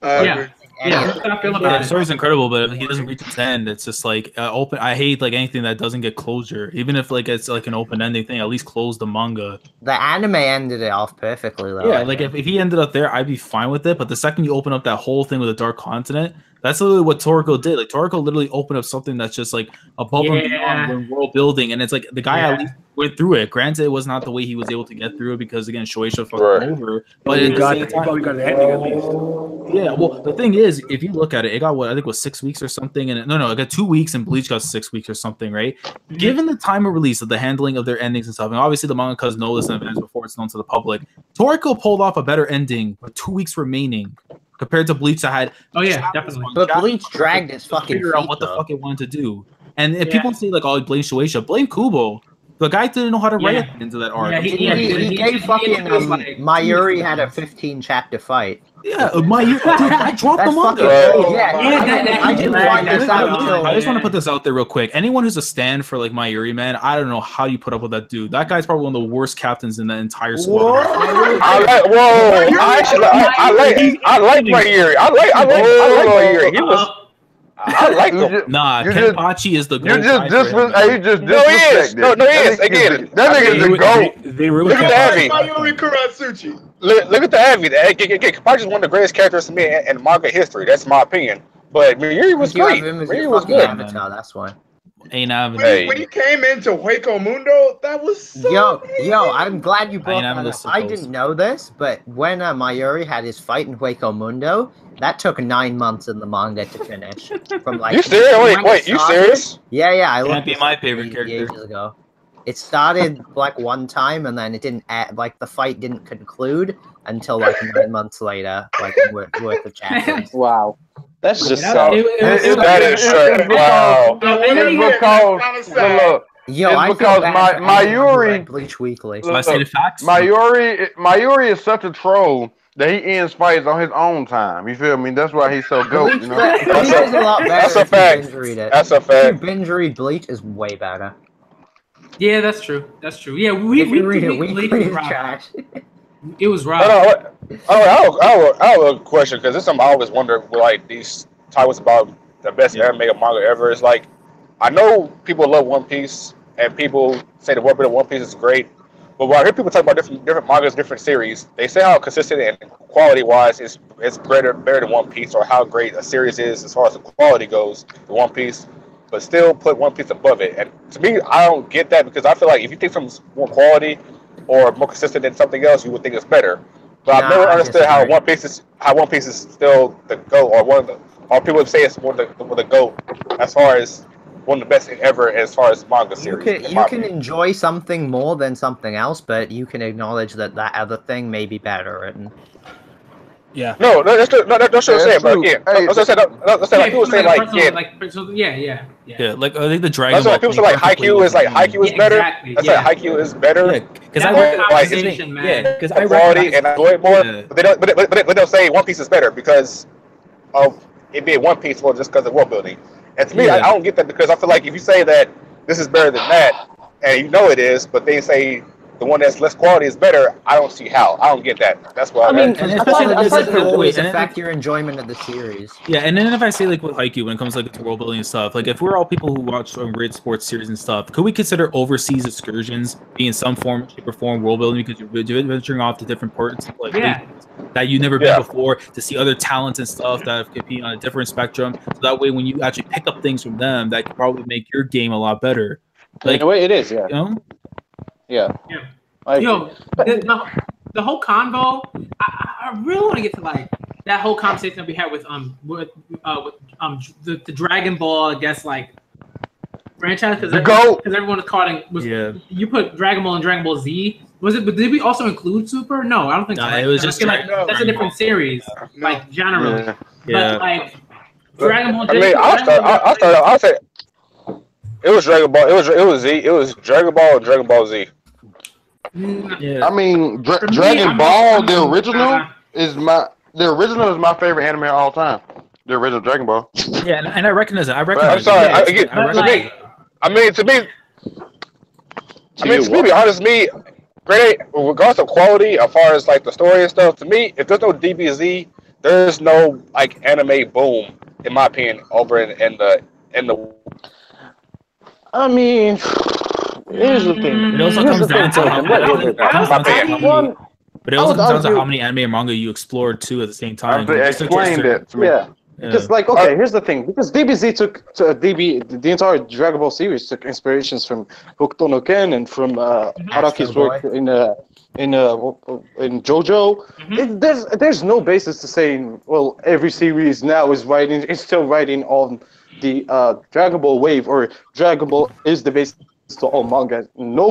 Yeah, that's how I feel about the it. story's incredible, but he doesn't reach its end. It's just like open. I hate like anything that doesn't get closure, even if like it's like an open ending thing. At least close the manga. The anime ended it off perfectly, though. Yeah, like if he ended up there, I'd be fine with it. But the second you open up that whole thing with the Dark Continent, that's literally what Toriko did. Like Toriko literally opened up something that's just like above and beyond world building, and it's like the guy at least went through it. Granted, it was not the way he was able to get through it because again, Shueisha fucked him over. But we got the ending at least. Yeah, well, the thing is, if you look at it, it got what I think was 6 weeks or something, and it got 2 weeks, and Bleach got 6 weeks or something, right? Given the time of release of the handling of their endings and stuff, and obviously the mangakas know this in advance before it's known to the public, Toriko pulled off a better ending with 2 weeks remaining compared to Bleach that had. Oh yeah, definitely. But Bleach dragged its fucking figure out what the fuck it wanted to do, and if people say like, "Oh, blame Shueisha," blame Kubo. The guy didn't know how to write into that arc. Yeah, he gave fucking Mayuri had a 15-chapter fight. Yeah, Mayuri. Dude, I dropped the manga. I didn't find this out until. I just want to put this out there real quick. Anyone who's a stand for like Mayuri, man, I don't know how you put up with that dude. That guy's probably one of the worst captains in the entire squad. I like Mayuri. I like Mayuri. He was. I like him. Nah, Kenpachi is the You just disrespect. No, he is. Again, that nigga's the GOAT. They really Look at the Mayuri Kuratsuchi. Look at the Avi. Kenpachi is one of the greatest characters to me in manga history. That's my opinion. But Mayuri was great. Mayuri was good. Avatar, that's why. Ain't having When he came into Hueco Mundo, that was so yo, I'm glad you brought that up. I supposed. didn't know this, but when Mayuri had his fight in Hueco Mundo, that took 9 months in the manga to finish. From like You serious? Wait, you serious? Yeah, I Can't looked be this my up favorite character. ages ago. It started like one time, and then it didn't like the fight didn't conclude until like 9 months later, like worth of chapters. Wow. That's just That sad. That is true. Wow. Look, Yo, it's I because feel bad for Mayuri- anyone who read Bleach Weekly. So I say the facts. Mayuri is such a troll that he ends fights on his own time. You feel me? That's why he's so GOAT. You know? Bleach is a lot better. That's a if you fact. binge read it. That's a If you fact. binge read Bleach is way better. Yeah, that's true. That's true. Yeah, If you read it Bleach weekly, was it's rough. trash. It was rough. I have a question because this is something I always wonder with like these titles about the best anime or manga ever. It's like I know people love One Piece and people say the world of One Piece is great, but when I hear people talk about different mangas, different series, they say how consistent and quality wise it's better than One Piece, or how great a series is as far as the quality goes to One Piece, but still put One Piece above it. And to me, I don't get that because I feel like if you think something's more quality or more consistent than something else, you would think it's better. But I've never understood how One Piece is still the GOAT, or one of the, or people would say it's one of the GOAT as far as one of the best ever as far as manga series. You can enjoy something more than something else, but you can acknowledge that other thing may be better written. Yeah. No, that's what I'm saying. But again, that's what I'm saying. Like people say, Yeah, like I think the Dragon Ball. That's why people say like Haikyuu is better. Exactly, That's like Haikyuu is better. Because because I quality and I enjoy it more. But they don't. But they'll say One Piece is better because of it being One Piece, or just because of world building. And to me, I don't get that because I feel like if you say that this is better than that, and you know it is, but they say the one that's less quality is better, I don't see how. I don't get that. That's what I mean. And especially this doesn't always affect your enjoyment of the series. Yeah, and then if I say like with Haikyuu, when it comes like to world building and stuff, like if we're all people who watch read sports series and stuff, could we consider overseas excursions being some form, shape, or form world building because you're venturing off to different parts of like that you've never been before to see other talents and stuff that could be on a different spectrum. So that way, when you actually pick up things from them, that could probably make your game a lot better. Like, in a way, it is. Yeah. You know? Yeah. Yo, the whole convo, I really want to get to like that whole conversation that we had with the Dragon Ball, I guess, like franchise, because everyone was calling you put Dragon Ball and Dragon Ball Z. Was it? But did we also include Super? No, I don't think so. It was just like that's a different series, like generally. Yeah. But like Dragon Ball. I mean, I'll say it was Dragon Ball. It was Z. It was Dragon Ball and Dragon Ball Z. Yeah. I mean, Dragon Ball, the original is my favorite anime of all time. The original Dragon Ball. Yeah, and I recognize it. I'm sorry. To be honest, great. Regardless of quality, as far as like the story and stuff, to me, if there's no DBZ, there's no like anime boom, in my opinion, over in the. I mean, here's the thing. It also comes down to how many anime and manga you explored too at the same time. Explain that to me. Yeah. Because okay, here's the thing. Because DBZ the entire Dragon Ball series took inspirations from Hokuto no Ken and from Araki's work in JoJo. Mm-hmm. There's no basis to saying, well, every series now is still writing on the Dragon Ball wave, or Dragon Ball is the basis to all manga. No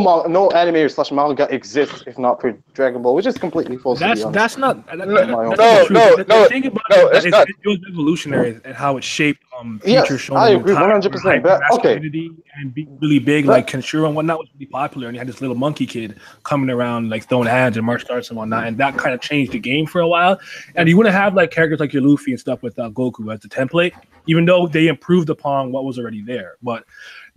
anime / manga exists if not for Dragon Ball, which is completely false. That's not. It's not. It was evolutionary and how it shaped future shonen. I agree 100%. But okay, and be really big, like Kenshiro and whatnot was really popular, and you had this little monkey kid coming around like throwing hands and martial arts and whatnot, and that kind of changed the game for a while. And you wouldn't have like characters like your Luffy and stuff with Goku as the template, even though they improved upon what was already there. But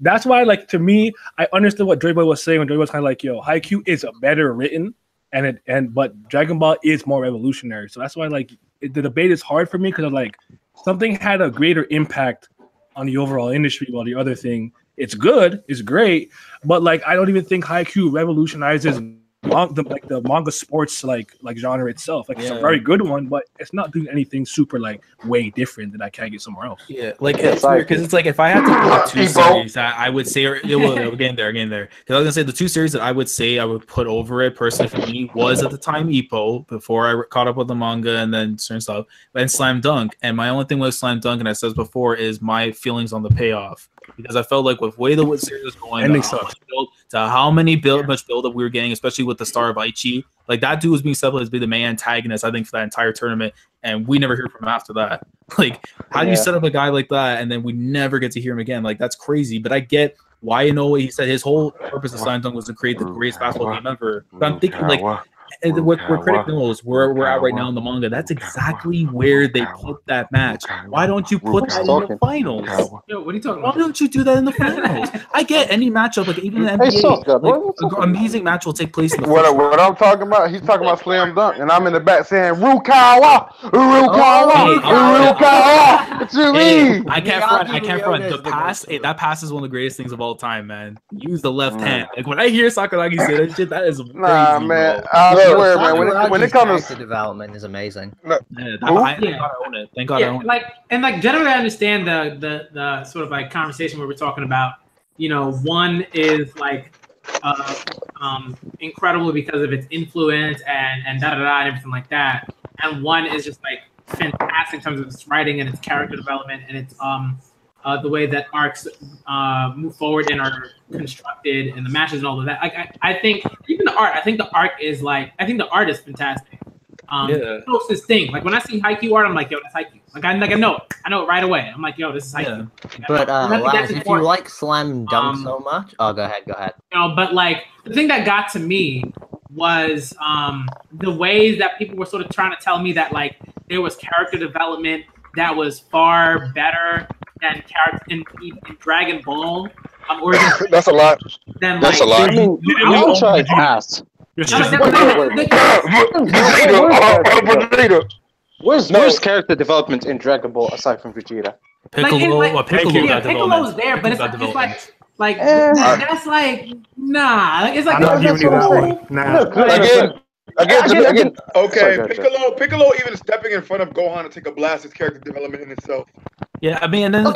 that's why, like, to me, I understood what Dre Boy was saying when Dre was kind of like, yo, Haikyuu is better written, but Dragon Ball is more revolutionary. So that's why, like, the debate is hard for me because, like, something had a greater impact on the overall industry, while the other thing, it's good, it's great, but like I don't even think Haikyuu revolutionizes the manga sports like genre itself. Like it's a very good one, but it's not doing anything super like way different that I can't get somewhere else. Yeah, like it's weird because it's like if I had to put two series, I would say again there. Because I was gonna say the two series that I would say I would put over it personally for me was at the time Ippo before I caught up with the manga and then certain stuff, and Slam Dunk. And my only thing with Slam Dunk, and I said this before, is my feelings on the payoff. Because I felt like with the way the series was going, how much build up we were getting, especially with the star of Aichi, like that dude was being set up as be the main antagonist, I think, for that entire tournament, and we never hear from him after that. Like, how do you set up a guy like that and then we never get to hear him again? Like, that's crazy. But I get why, he said his whole purpose of Slam Dunk was to create the greatest basketball game ever. But I'm thinking like, what Critic knows where we're at right now in the manga, that's exactly where they put that match. Why don't you put that in the finals? Yo, what are you talking about? Why don't you do that in the finals? I get any matchup, like even in the NBA, like, an amazing match will take place in the finals. What I'm talking about, he's talking about Slam Dunk, and I'm in the back saying Rukawa, Rukawa. What you mean? I can't front. The pass, that pass is one of the greatest things of all time, man. Use the left hand. Like when I hear Sakuragi say that shit, that is crazy, man. Bro. I swear, man. When it comes to development is amazing. Thank God I own it. Thank God I own it. Generally, I understand the sort of like conversation where we're talking about. One is like incredible because of its influence and and everything like that, and one is just like fantastic in terms of its writing and its character development and its the way that arcs move forward and are constructed and the matches and all of that. I think even the art. I think the art is fantastic. It's this thing. Like when I see Haikyuu art, I'm like, yo, that's Haikyuu. Like I know it right away. I'm like, yo, this is Haikyuu. Yeah. But Laz, if you like Slam Dunk so much, go ahead. But like the thing that got to me was the ways that people were sort of trying to tell me that like there was character development that was far better than character in Dragon Ball. Or that's a lot. That's a lot. I'll try fast. Where's character development in Dragon Ball aside from Vegeta? Piccolo's there, but it's like that's like nah. It's like I'm not giving you that one. Nah. Again. Okay, Piccolo even stepping in front of Gohan to take a blast is character development in itself. Yeah, I mean, and then I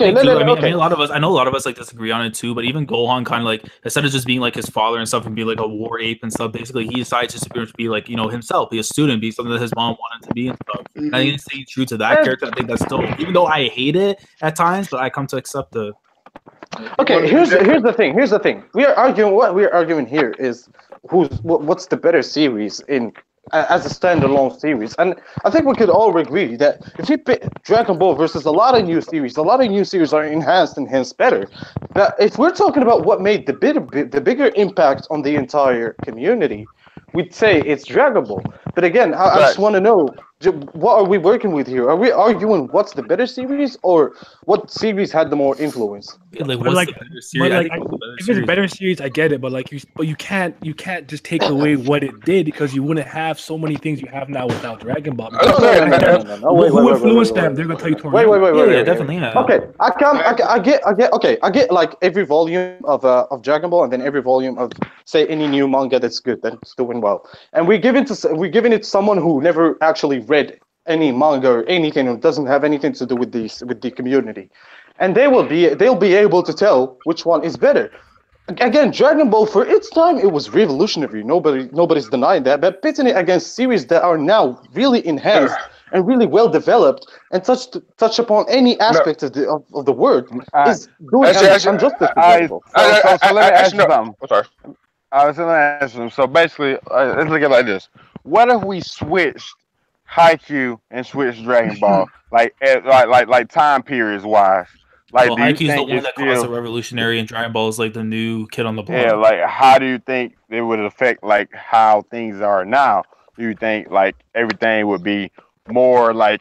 know a lot of us like disagree on it too. But even Gohan kind of like instead of just being like his father and stuff and be like a war ape and stuff, basically he decides to be like himself, be a student, be something that his mom wanted to be and stuff. And I think staying true to that character, I think that's still, even though I hate it at times, but I come to accept the. Okay, here's the thing. We are arguing here is what's the better series as a standalone series, and I think we could all agree that if you pick Dragon Ball versus a lot of new series are enhanced and hence better. But if we're talking about what made the bigger impact on the entire community, we'd say it's Dragon Ball. But again, I just want to know, what are we working with here? Are we arguing what's the better series or what series had the more influence? If it's a better series, I get it, but you can't just take away what it did because you wouldn't have so many things you have now without Dragon Ball. Who influenced them? They're gonna tell you. Wait, definitely. Yeah. Okay, I get like every volume of Dragon Ball and then every volume of say any new manga that's good, that's doing well, and we're giving it to someone who never actually read any manga or anything, or doesn't have anything to do with the community, and they'll be able to tell which one is better. Again, Dragon Ball for its time it was revolutionary. Nobody's denying that. But pitting it against series that are now really enhanced and really well developed and touch upon any aspect of the word is doing injustice to Dragon Ball. So let me ask you something. Sorry. I was going to ask them. So basically, let's look at it like this. What if we switched Haikyuu and switched Dragon Ball, like time periods wise? Like, Haikyuu's the one that caused a revolutionary, and Dragon Ball is like the new kid on the block. Yeah, like how do you think it would affect like how things are now? Do you think like everything would be more like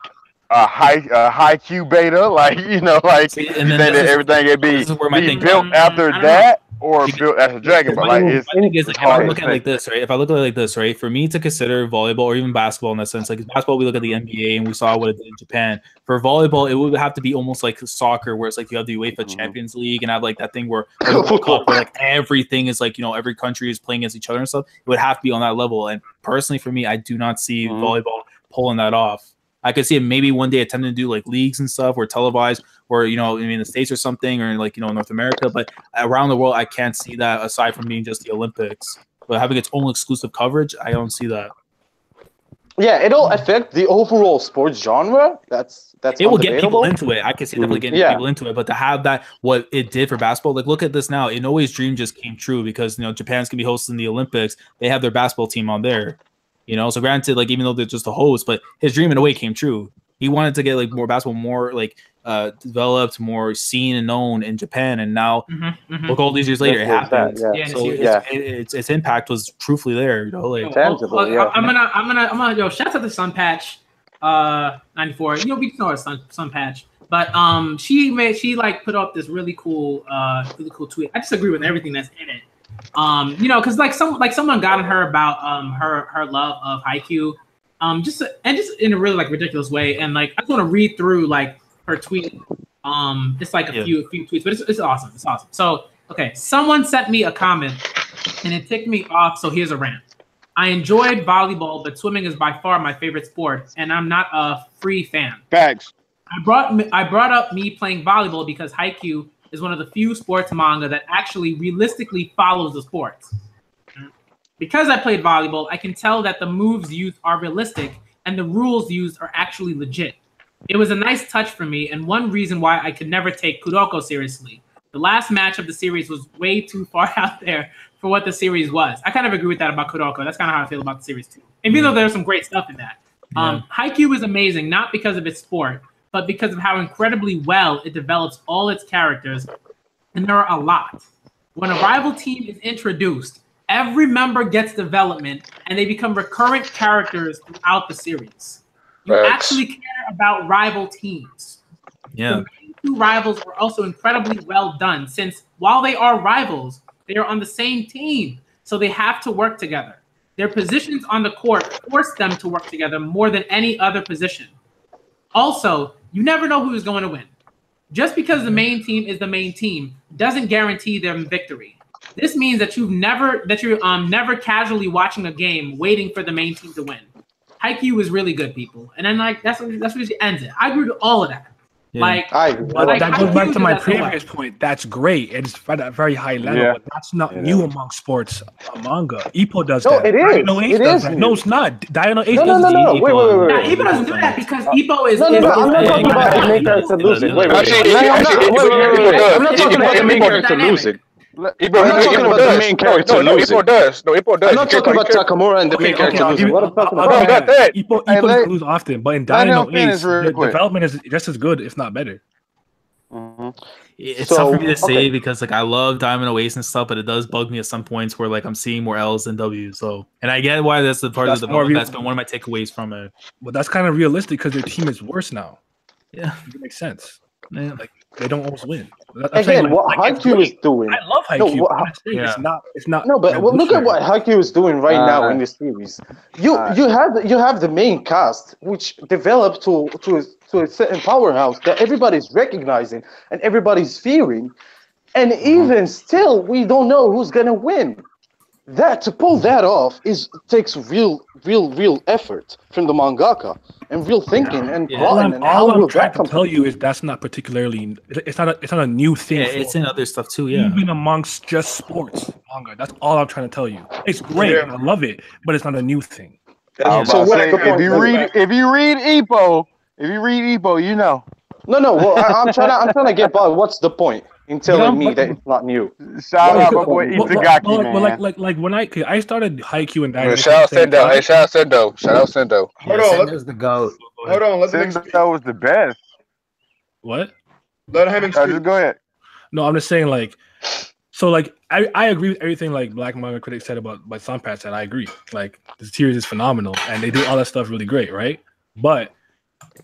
a Haikyuu beta, like like everything would be built after that, or built as a dragon, but like it's if I hard look to at it like this, right? If I look at it like this, right? For me to consider volleyball or even basketball in that sense, like basketball, we look at the NBA and we saw what it did in Japan. For volleyball, it would have to be almost like soccer, where it's like you have the UEFA Champions League and have like that thing where the World Cup, where like everything is like, you know, every country is playing against each other and stuff. It would have to be on that level. And personally, for me, I do not see volleyball pulling that off. I could see it maybe one day attempting to do like leagues and stuff or televised or, you know, in the States or something or like, you know, North America. But around the world, I can't see that aside from being just the Olympics. But having its own exclusive coverage, I don't see that. Yeah, it'll affect the overall sports genre. That's it will get people into it. I can see definitely getting people into it. But to have that, what it did for basketball, like look at this now. Inoe's dream just came true because, you know, Japan's gonna be hosting the Olympics. They have their basketball team on there. You know, so granted, like even though they're just a host, but his dream in a way came true. He wanted to get like more basketball, more like developed, more seen and known in Japan, and now look all these years later, it happened. Its impact was truthfully there. You know, like I'm gonna shout out to Sunpatch 94. You know, we know her Sunpatch, but she like put up this really cool tweet. I just agree with everything that's in it. You know, because someone got on her about her love of Haikyuu, just in a really like ridiculous way, and like I just want to read through like her tweet. It's like a few tweets, but it's awesome. It's awesome. So okay, someone sent me a comment, and it ticked me off. So here's a rant. I enjoyed volleyball, but swimming is by far my favorite sport, and I'm not a free fan. Facts. I brought up me playing volleyball because Haikyuu is one of the few sports manga that actually realistically follows the sports. Because I played volleyball, I can tell that the moves used are realistic and the rules used are actually legit. It was a nice touch for me and one reason why I could never take Kuroko seriously. The last match of the series was way too far out there for what the series was. I kind of agree with that about Kuroko. That's kind of how I feel about the series too. Even though there's some great stuff in that. Haikyuu is amazing, not because of its sport, but because of how incredibly well it develops all its characters, and there are a lot. When a rival team is introduced, every member gets development, and they become recurrent characters throughout the series. You actually care about rival teams. Yeah. The main two rivals are also incredibly well done, since while they are rivals, they are on the same team, so they have to work together. Their positions on the court force them to work together more than any other position. Also, you never know who is going to win. Just because the main team is the main team doesn't guarantee them victory. This means that you're never casually watching a game waiting for the main team to win. Haikyuu is really good, people, and then like that's what she ends it. I agree with all of that. Yeah. That goes back to my previous point. That's great. It's at a very high level, but that's not new among sports manga. Ippo does that. It is. It is. No, it's not. Dino Ace does that. No. Wait. Ippo doesn't do that because Ippo is. I'm not talking about the main character losing. I'm not talking about the main character losing. Ippo does. I'm not talking about Takamura and the main character losing. What I'm talking about. Ippo doesn't lose often, but in Dino Ace, the development is just as good, if not better. It's tough for me to say because like I love Diamond Oasis and stuff, but it does bug me at some points where like I'm seeing more L's than W's. So, and I get why that's the part of the development. That's been one of my takeaways from it. But that's kind of realistic because their team is worse now. Yeah, it makes sense. Yeah. Like they don't always win. Again, what Haikyuu is doing. I love Haikyuu. No, it's not. No, but look at what Haikyuu is doing right now in this series. You have the main cast, which developed to a certain powerhouse that everybody's recognizing and everybody's fearing, and even still, we don't know who's gonna win. That to pull that off takes real effort from the mangaka and real thinking and plotting. And all I'm trying to tell you is that's not particularly. It's not a new thing. Yeah, it's in other stuff too. Yeah, even amongst just sports manga. That's all I'm trying to tell you. It's great. I love it, but it's not a new thing. So if you read Ippo, you know. No. Well, I'm trying to get by. What's the point in telling me that it's not new? Shout out my boy Itagaki, man. Well, like when I started Haikyuu and Dynamite. Shout out Sendo. Hey, shout out Sendo. Hold on, Sendo's the GOAT. Hold on, Sendo was the best. What? Let him explain. Just go ahead. No, I'm just saying like. So like I agree with everything like Black Manga Critic said about Sunpatch, and I agree. Like the series is phenomenal and they do all that stuff really great, right? But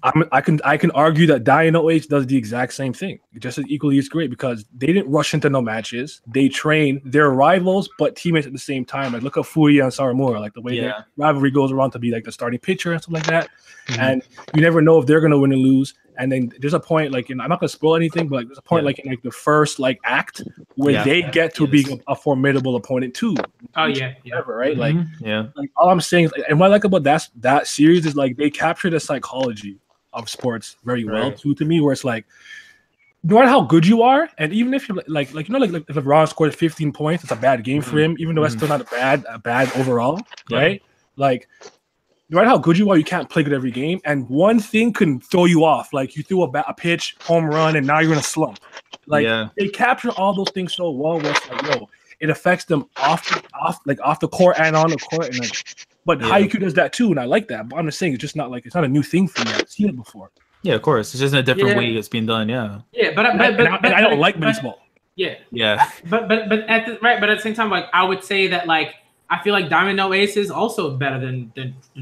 I can argue that Dino H does the exact same thing, just as equally as great, because they didn't rush into no matches. They train their rivals but teammates at the same time. Like look at Furia and Saramura, like the way their rivalry goes around to be like the starting pitcher and stuff like that. And you never know if they're gonna win or lose. And then there's a point, like I'm not gonna spoil anything, but like, there's a point like in like the first like act where they get to be a formidable opponent too. Oh yeah, whatever, right? Like like all I'm saying is, and what I like about that series is like they capture the psychology of sports very well too, to me, where it's like no matter how good you are, and even if you're like if LeBron scored 15 points, it's a bad game for him, even though it's still not a bad overall, right? Like no matter how good you are, you can't play good every game, and one thing can throw you off. Like you threw a pitch, home run, and now you're in a slump. Like they capture all those things so well. Where it's like, yo, it affects them off the court and on the court, and like, but Haikyuu does that too, and I like that. But I'm just saying, it's just not like it's not a new thing for me. I've seen it before. Yeah, of course, it's just in a different way it's being done. Yeah, but I don't like baseball. Yeah. But at the same time, like I would say that like I feel like Diamond No Ace is also better than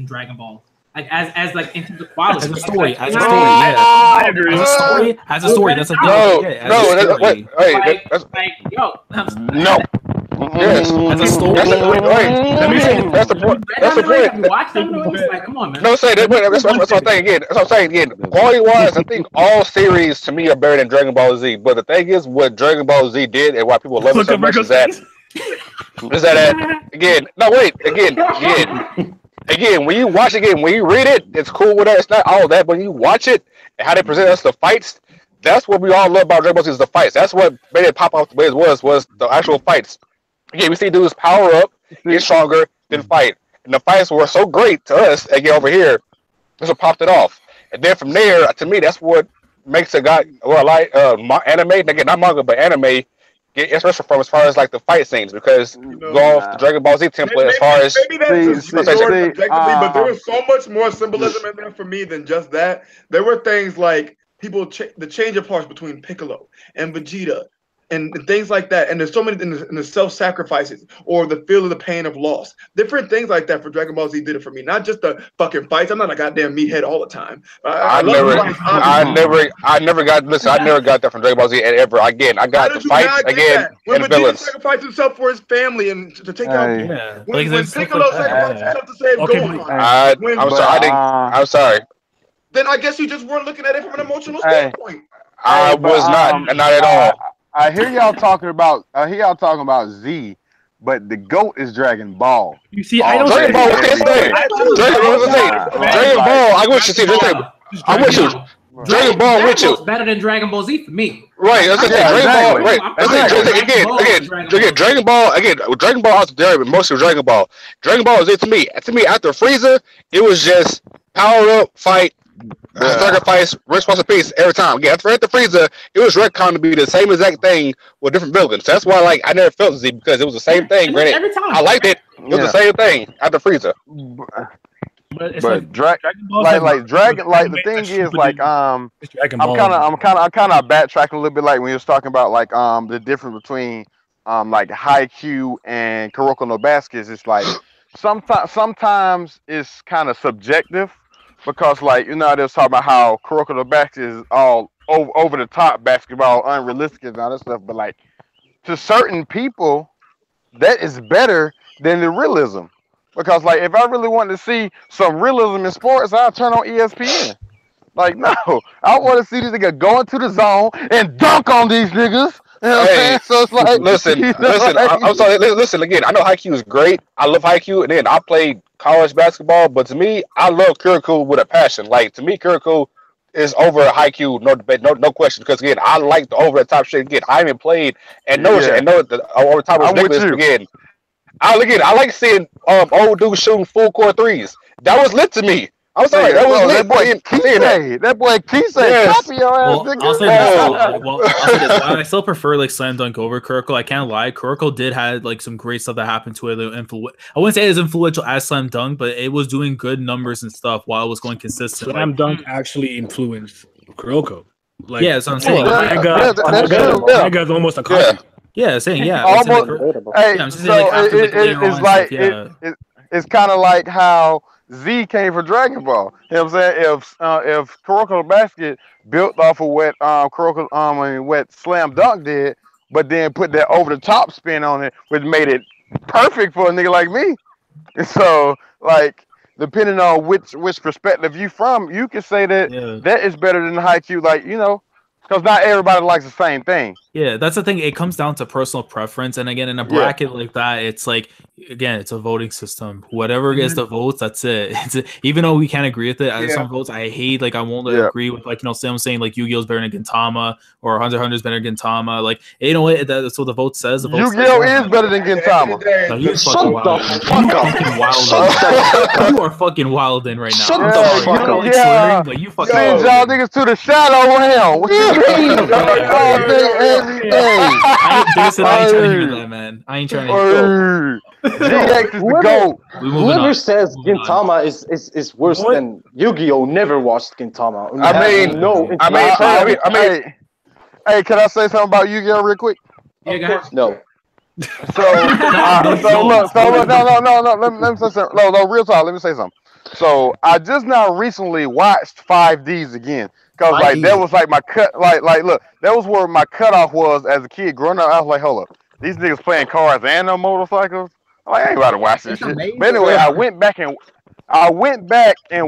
Dragon Ball. Like as like in terms of quality. As a story, like, I agree. As a story, that's a no. Yes, as a story. That's the point. That's the point. Watch them, like, come on, man. No, say that. That's what I'm saying again. That's what I'm saying again. Quality wise, I think all series to me are better than Dragon Ball Z. But the thing is, what Dragon Ball Z did and why people love it so much is that again. No, wait. Again, when you watch it again, when you read it, it's cool with that. It's not all that, but when you watch it and how they present us the fights, that's what we all love about Dragon Ball Z is the fights. That's what made it pop off the way it was the actual fights. Again, we see dudes power up, get stronger, then fight. And the fights were so great to us, again, over here, that's what popped it off. And then from there, to me, that's what makes a guy, well, like anime, again, not manga, but anime, get inspiration from as far as like the fight scenes, because go off the Dragon Ball Z template as far as maybe that's objectively, but there was so much more symbolism in there for me than just that. There were things like the change of parts between Piccolo and Vegeta and things like that, and there's so many in the self-sacrifices or the feel of the pain of loss, different things like that for Dragon Ball Z did it for me. Not just the fucking fights. I'm not a goddamn meathead all the time. I never got that from Dragon Ball Z ever. Again, I got the fights again and the villains. Sacrificed himself for his family and to take out. When Piccolo sacrificed himself to save Gohan. I'm sorry. Then I guess you just weren't looking at it from an emotional standpoint. I was not at all. I hear y'all talking about Z, but the GOAT is Dragon Ball. You see, I don't. Dragon Ball was his thing. Dragon Ball. I wish you see this thing. I wish you. Dragon Ball with you. Better than Dragon Ball Z for me. Right. That's it. Dragon Ball. Right. Again. Dragon Ball. Again, Dragon Ball has there, but mostly Dragon Ball. Dragon Ball is it to me. To me, after Frieza, it was just power up, fight. Sacrifice, response, peace every time. Again, after Frieza, it was retconned to be the same exact thing with different villains. That's why, like, I never felt Z because it was the same thing. Granted, every time I liked it. It was the same thing after Frieza. But Dragon, the thing is, like, I'm kind of backtracking a little bit, like when you was talking about like the difference between like Haikyuu and Kuroko no Baskets. It's like sometimes it's kind of subjective. Because, like, you know, they was talking about how Kuroko no Basket is all over the top basketball, unrealistic and all that stuff. But, like, to certain people, that is better than the realism. Because, like, if I really wanted to see some realism in sports, I'd turn on ESPN. Like, no, I want to see this nigga go into the zone and dunk on these niggas. You know what I'm saying? So it's like, listen. I'm sorry. Listen again. I know Haikyuu is great. I love Haikyuu, and then I played college basketball. But to me, I love Kuroko with a passion. Like to me, Kuroko is over Haikyuu, no debate, no question. Because again, I like the over the top shit. Again, I haven't played and know the over the top is ridiculous. Again, I like seeing old dudes shooting full court threes. That was lit to me. I'm sorry, that was lit. That boy Kisei, copy your ass, nigga. I still prefer like Slam Dunk over Kuroko. I can't lie. Kuroko did have like some great stuff that happened to it. I wouldn't say it was influential as Slam Dunk, but it was doing good numbers and stuff while it was going consistent. Slam Dunk actually influenced Kuroko. Like, yeah, that's what I'm saying. Manga is almost a copy. Yeah, saying yeah. Almost. Hey, so it's kind of like how Z came from Dragon Ball. You know what I'm saying? If Kuroko the Basket built off of what what Slam Dunk did, but then put that over the top spin on it, which made it perfect for a nigga like me. And so, like, depending on which perspective you from, you can say that that is better than Haikyuu. Like, you know, because not everybody likes the same thing. Yeah, that's the thing. It comes down to personal preference. And again, in a bracket like that, it's like, again, it's a voting system. Whatever gets the votes, that's it. Even though we can't agree with it, some votes I hate. Like, I won't agree with, like, you know, Sam saying like Yu-Gi-Oh's better than Gintama or Hunter x Hunter's better than Gintama. Like, you know what? That's what the vote says. Yu-Gi-Oh is better than Gintama. No, you're fucking wild. You are fucking wild in right now. Shut the fuck up. Swearing, but you fucking send y'all niggas to the shadow realm. What you mean? I ain't trying to hear that, man. I ain't trying to hear that. GX is the GOAT. Whoever says Gintama is worse than Yu-Gi-Oh never watched Gintama. Hey, can I say something about Yu-Gi-Oh real quick? Yeah, go ahead. No. So look, no. Let me say something. No, real talk. Let me say something. So I just now recently watched 5Ds again. Cause like that was like my cut, like look, that was where my cutoff was as a kid growing up. I was like, hold up, these niggas playing cars and no motorcycles. I'm like, I ain't about to watch this shit. But anyway, I went back and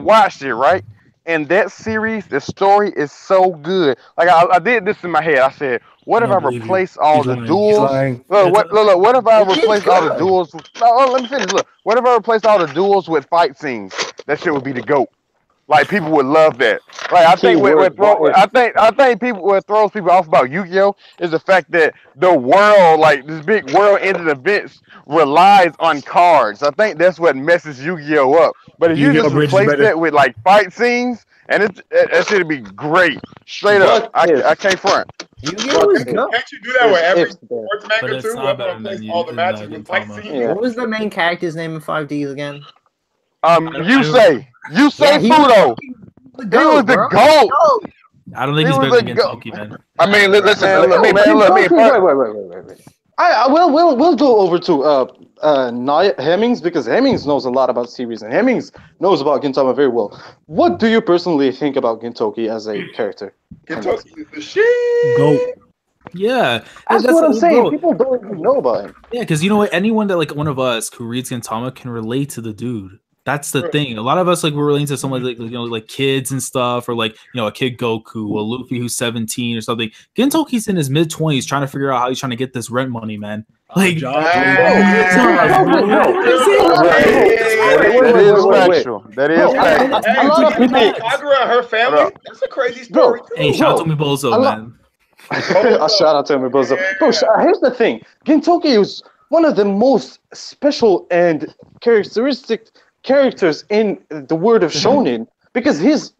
watched it, right? And that series, the story is so good. Like I did this in my head. I said, what if I replace all the duels? Look, what if I replace all the duels? Let me finish. Look, what if I replace all the duels with fight scenes? That shit would be the GOAT. Like people would love that. Like I think I think people what throws people off about Yu-Gi-Oh is the fact that the world, like this big world-ending events, relies on cards. I think that's what messes Yu-Gi-Oh up. But if you just replace that with like fight scenes, and that should be great. Straight up, I can't front. Yu-Gi-Oh is good. Can't you do that with every sports manga too? Replace all the matches with fight scenes. What was the main character's name in 5Ds again? You say Fudo. He was the GOAT. I don't think he's better than Gintoki, man. I mean, listen, wait. We'll go over to Hemmings because Hemmings knows a lot about series and Hemmings knows about Gintama very well. What do you personally think about Gintoki as a character? Gintoki is the shit. Go. Yeah, that's what I'm saying. Bro. People don't even know about him. Yeah, because you know what? Anyone that like one of us who reads Gintama can relate to the dude. That's the thing. A lot of us like we're relating to someone like you know like kids and stuff, or like you know a kid Goku, or Luffy who's 17 or something. Gintoki's in his mid-20s trying to figure out how he's trying to get this rent money, man. Like, that is factual. Kagura and her family. That's a crazy story. Hey, shout out to me Bozo, man. Shout out to me Bozo. Bro, here's the thing. Gintoki is one of the most special and characteristic characters in the world of shonen because he's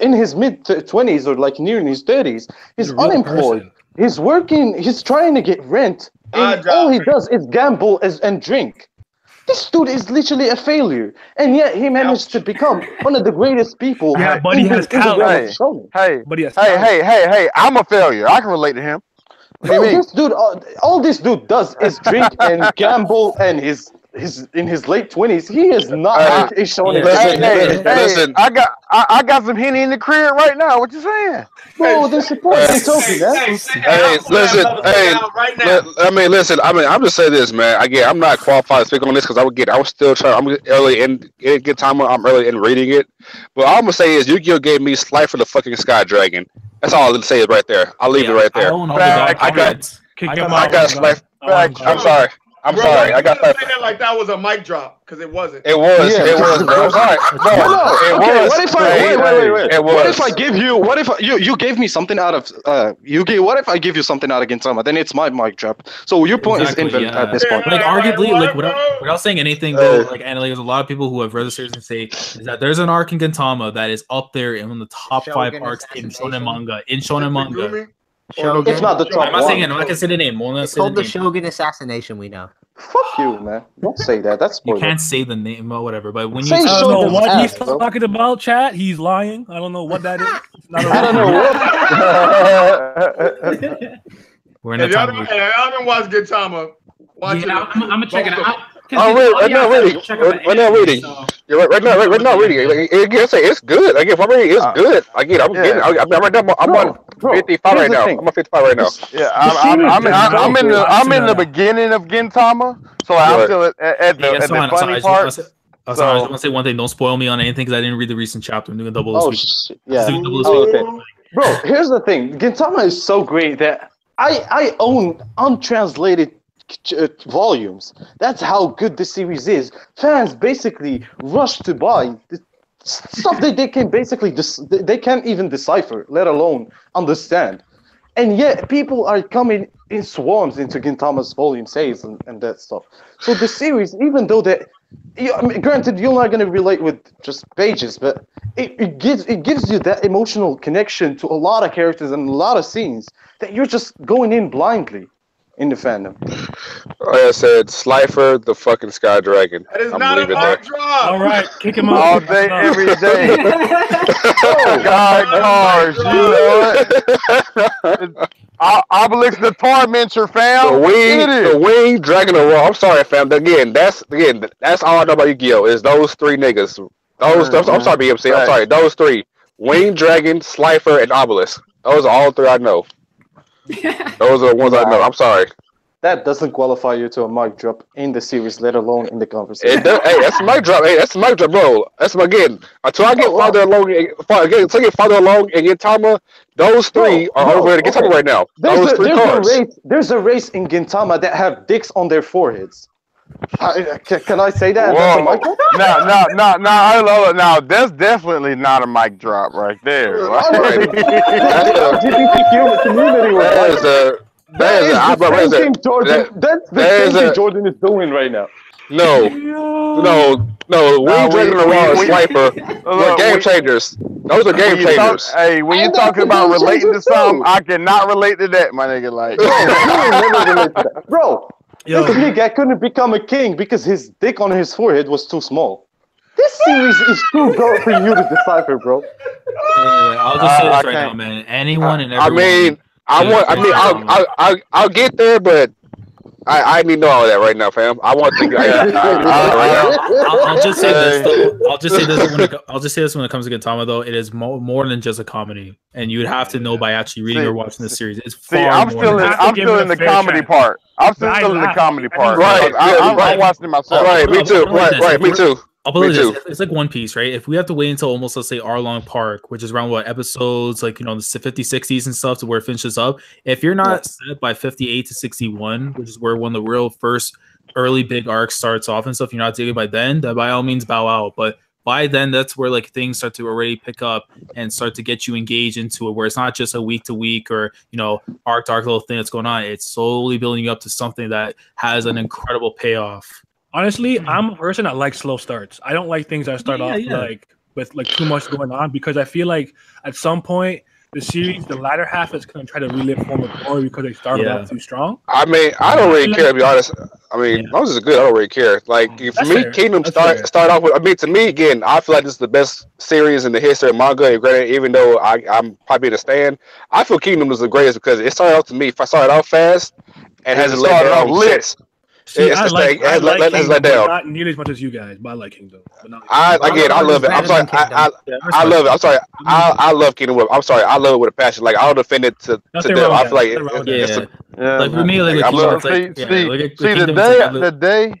in his mid-20s or like near in his 30s. He's unemployed. Person. He's working. He's trying to get rent. And all he does is gamble and drink. This dude is literally a failure, and yet he managed to become one of the greatest people. Yeah, but he has talent. Hey! I'm a failure. I can relate to him. Bro, this dude, all this dude does is drink and gamble, and he's in his late 20s. He is not a shonen. Listen, I got some Henny in the crib right now. What you saying? Bro, they're supporting Gintoki, man. Listen. I'm just saying this, man. I'm not qualified to speak on this because I'm still trying. I'm early in Gintama. I'm early in reading it, but all I'm gonna say is Yu-Gi-Oh gave me Slife for the fucking Sky Dragon. That's all I'll say right there. I'll leave it right there. I got Slife. I'm sorry. I got that. Like that was a mic drop because it wasn't. It was. Yeah. It was. Bro. What if I give you? What if you gave me something out of Yu-Gi? What if I give you something out of Gintama? Then it's my mic drop. So your point is invalid at this point. Like arguably, like without saying anything, though, like and like, there's a lot of people who have read the series and say is that there's an arc in Gintama that is up there in one of the top 5 arcs in shonen manga. It's not the top. I'm not saying it. I'm not gonna say the name. It's called the Shogun assassination. We know. Fuck you, man. Don't say that. That's you can't say the name or whatever. But when I don't know what he's talking about, chat. He's lying. I don't know what that is. I don't know what. We're in y'all don't watch Gintama. I'm gonna check it out. Right now reading. You're right now reading. Like, I say it's good. Like if I'm reading, it's good. Again, I'm getting. I'm on 55 right now. I'm on 55 right now. Yeah, I'm in the beginning of Gintama, so I'm still at the funny part. So I just want to say one thing. Don't spoil me on anything because I didn't read the recent chapter. I'm doing a double this week. Yeah. Bro, here's the thing. Gintama is so great that I own untranslated volumes. That's how good this series is. Fans basically rush to buy stuff that they can basically they can't even decipher, let alone understand. And yet people are coming in swarms into Gintama's volume sales and that stuff. So the series, even though that, granted, you're not going to relate with just pages, but it gives you that emotional connection to a lot of characters and a lot of scenes that you're just going in blindly in the fandom. Like I said, Slifer, the fucking Sky Dragon. That is not a mic drop. All right, kick him out. All day, every day. Oh, God, cars, you know what? Obelix the Tormentor, fam. The Wing Dragon of Raw. I'm sorry, fam. Again, that's all I know about Yu-Gi-Oh! Is those three niggas. I'm sorry, BMC. I'm sorry. Those three: Wing Dragon, Slifer, and Obelisk. Those are all three I know. Those are the ones I know. I'm sorry. That doesn't qualify you to a mic drop in the series, let alone in the conversation. Hey, that's a mic drop. Hey, that's a mic drop, bro. That's again. Until I get farther along, in Gintama, those three are over to Gintama right now. There's a race in Gintama that have dicks on their foreheads. Can I say that? No, that's definitely not a mic drop right there. That's the thing Jordan is doing right now. No. Wing Dragon and Raw and Slifer are game changers. Those are game changers. Hey, when you're talking about relating to something, I cannot relate to that, my nigga. Like, bro, this nigga couldn't become a king because his dick on his forehead was too small. This series is too good for you to decipher, bro. I'll just say this right now, man. Anyone and everyone. I'll get there, but I need to know all that right now, fam. I want to. I'll just say this. I'll just say this when it comes to Gintama, though. It is more than just a comedy, and you would have to know by actually reading or watching the series. It's far I'm still in the comedy part. I'm still in the comedy part. Right. I'm watching it myself. Right. Me too. Right. Me too. I'll put it this. It's like One Piece, right? If we have to wait until almost, let's say, Arlong Park, which is around episodes, like, the 50s, 60s and stuff to where it finishes up. If you're not set by 58 to 61, which is where one of the real first early big arcs starts off and stuff, you're not digging by then by all means bow out. But by then, that's where like things start to already pick up and start to get you engaged into it, where it's not just a week to week or, arc to arc little thing that's going on. It's slowly building you up to something that has an incredible payoff. Honestly, I'm a person that likes slow starts. I don't like things that start off with too much going on, because I feel like at some point the series, the latter half, is going to try to relive former glory because they started off too strong. I mean, I don't really care, to be honest. I mean, those are good. I don't really care. Like, for me, fair. Kingdom start off with. I mean, to me, again, I feel like this is the best series in the history of manga. And granted, even though I'm probably a stan, I feel Kingdom is the greatest because it started off to me. If I started out fast and hasn't let down lit. See, I like Kingdom, not nearly as much as you guys, but I like Kingdom. I love it. I'm sorry. I love it. I'm sorry. I love Kingdom. I'm sorry. I love it with a passion. Like, I don't defend it to them. I feel like like for me, like the day.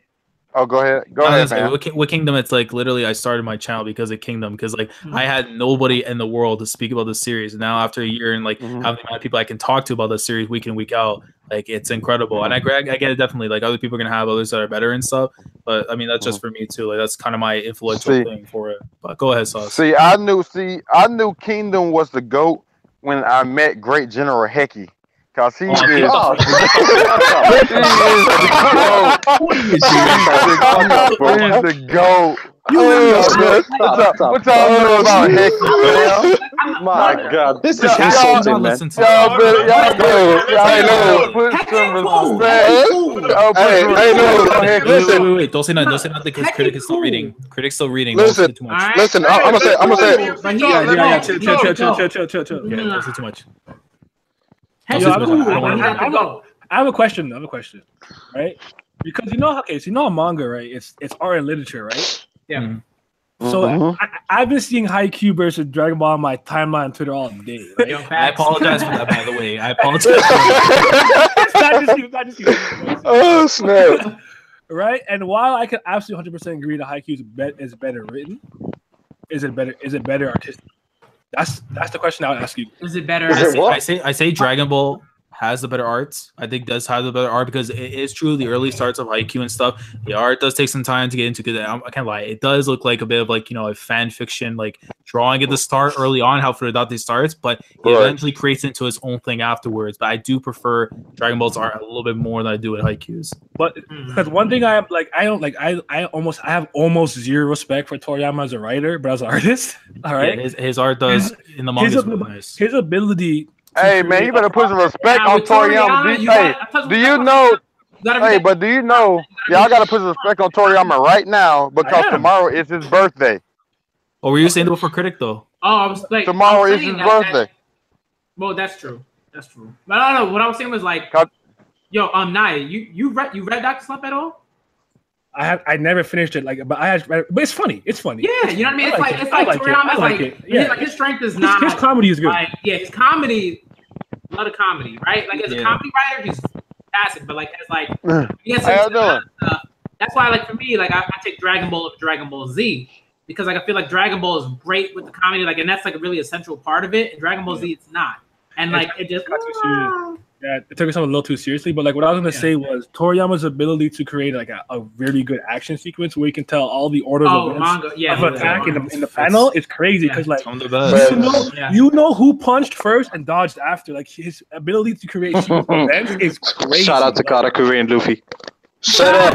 Oh, go ahead. Go ahead, man. With Kingdom, it's like literally I started my channel because of Kingdom, because like I had nobody in the world to speak about this series. And now after a year and like how many people I can talk to about this series week in, week out, like it's incredible. And I get it definitely. Like other people are gonna have others that are better and stuff, but I mean that's just for me too. Like that's kind of my influential thing for it. But go ahead, Sauce. I knew Kingdom was the GOAT when I met Great General Heki. Cause he is the GOAT. What y'all know about Heki, man? My God, this is insulting, man. Y'all better put some respect. Wait, don't say nothing because Critic is still reading. Critic's still reading. Listen, I'm gonna say. Chill. Don't say too much. I have a question. Right? Because you know, okay, so you know, a manga, right? It's art and literature, right? Yeah. Mm. So I've been seeing Haikyuu versus Dragon Ball on my timeline on Twitter all day. Right? Yo, I apologize for that, by the way. I apologize. It's not just you. Oh snap! Right? And while I can absolutely 100% agree that Haikyuu is better written, is it better artistic? That's the question I would ask you. Is it better? I say Dragon Ball has the better arts. I think does have the better art because it is true the early starts of Haikyuu and stuff. The art does take some time to get into because I can't lie, it does look like a bit of like a fan fiction like drawing at the start early on how Furudate starts, but it eventually creates into its own thing afterwards. But I do prefer Dragon Ball's art a little bit more than I do with Haikyuu's. But because one thing I have almost zero respect for Toriyama as a writer, but as an artist, all right, yeah, his art does in the manga is really nice. His ability. Hey man, you better put some respect on Toriyama. Do you know? Hey, but do you know? Y'all gotta put some respect on Toriyama right now because tomorrow is his birthday. What were you saying before Critic though? Oh, I was like, tomorrow is his birthday. Well, that's true. That's true. But I don't know. What I was saying was like, yo, Naya, you read Dr. Slump at all? I never finished it, but it's funny. It's funny. Yeah, you know what I mean. It's like Toriyama's like his strength is not. His comedy is good. His comedy, a lot of comedy, right? Like as a comedy writer, he's fantastic. But like as like, that's why like for me, like I take Dragon Ball over Dragon Ball Z because like I feel like Dragon Ball is great with the comedy, like, and that's like a really essential part of it. And Dragon Ball Z, it's not. And like it just. Yeah, it took something a little too seriously, but like what I was gonna say was Toriyama's ability to create like a really good action sequence where you can tell all the orders of attack in the panel is crazy because like you know who punched first and dodged after. Like his ability to create sequence events is crazy. Shout out to Katakuri and Luffy. Shut up.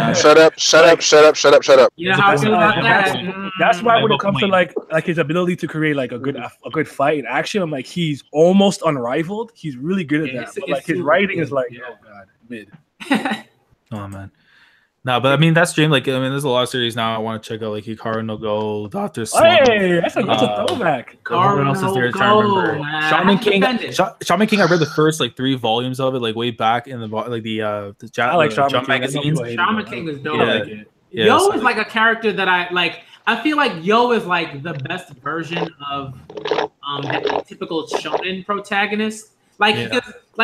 You know how I feel about that? That's why when it comes to like his ability to create like a good fight in action, I'm like he's almost unrivaled. He's really good at that. But like his writing is like, oh god, mid. Oh man. No, but I mean that's dream. Like there's a lot of series now I want to check out, like Hikaru no Go, Dr. Slump. Hey, that's a throwback. What else is there? Trying to remember. Shaman King. I read the first like 3 volumes of it, like way back in the Jump magazines. Shaman King is dope. Yo is like a character that I like. I feel like Yo is like the best version of that typical shonen protagonist. Like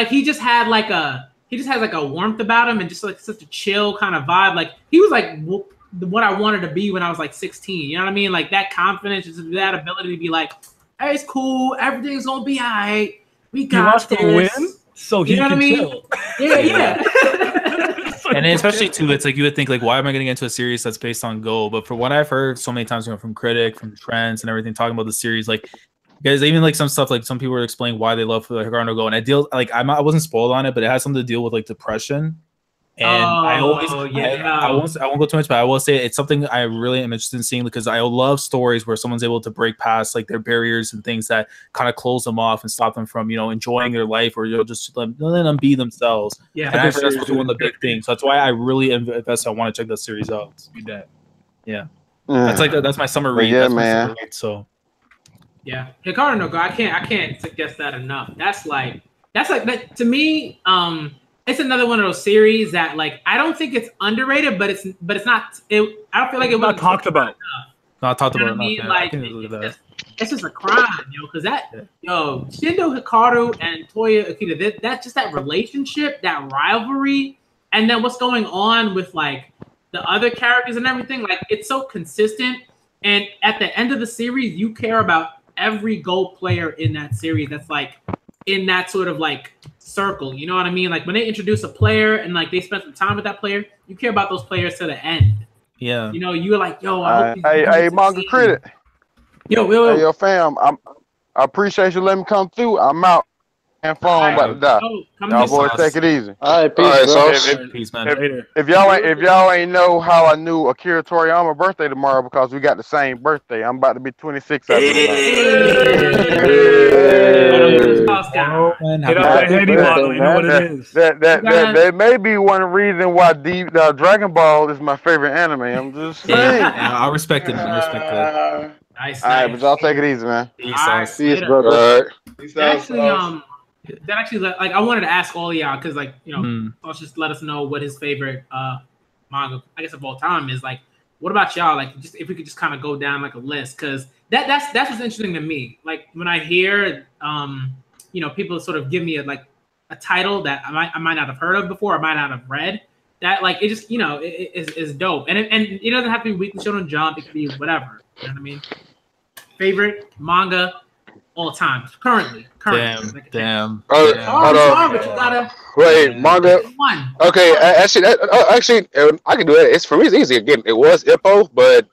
he just had like a. He just has like a warmth about him and just like such a chill kind of vibe. Like he was like what I wanted to be when I was like 16. You know what I mean? Like that confidence, just that ability to be like, hey, it's cool. Everything's gonna be all right. We got this. He wants to win, so he can chill. Yeah. And especially too, it's like you would think like, why am I getting into a series that's based on Go? But for what I've heard so many times from Critic, from Trends, and everything talking about the series, like. Guys, even like some stuff, like some people were explaining why they love Hikaru no Go, and I wasn't spoiled on it, but it has something to deal with like depression. And I won't go too much, but I will say it's something I really am interested in seeing because I love stories where someone's able to break past like their barriers and things that kind of close them off and stop them from enjoying their life or just let them be themselves. Yeah, and I think that's one of the big things. So that's why I really invest. I want to check that series out. Read that. Yeah, that's my summer read. Yeah, that's man. My summer read, so. Yeah, Hikaru no Go. I can't suggest that enough. That's like that to me. It's another one of those series that like I don't think it's underrated, but it's not. I don't feel like it was not talked about. Not talked about. Like it's just a crime, because Shindo Hikaru and Toya Akita. That relationship, that rivalry, and then what's going on with like the other characters and everything. Like it's so consistent, and at the end of the series, you care about every Go player in that series that's like in that sort of like circle, you know what I mean? Like when they introduce a player and like they spend some time with that player, you care about those players to the end. Yeah. You're like, yo, I hope hey, Manga Critic. Yo, fam, I appreciate you letting me come through. I'm out. And phone about to die. Y'all boys take it easy. All right, peace. Peace, man. If y'all ain't know how I knew Akira Toriyama's birthday tomorrow because we got the same birthday. I'm about to be 26. That may be one reason why Dragon Ball is my favorite anime. I'm just saying. I respect it. Nice. All right, but y'all take it easy, man. Peace, brother. That actually, like, I wanted to ask all of y'all because, like, let's just let us know what his favorite manga, I guess, of all time is like, what about y'all? Like, just if we could just kind of go down like a list, because that's what's interesting to me. Like when I hear, people sort of give me a title that I might not have heard of before, I might not have read. That like it just is dope, and it doesn't have to be Weekly Shonen Jump. It could be whatever. You know what I mean? Favorite manga all time currently. Damn. Hold on. But you gotta wait, manga. One. Okay, actually, I can do it. It's for me. It's easy. Again, it was Ippo, but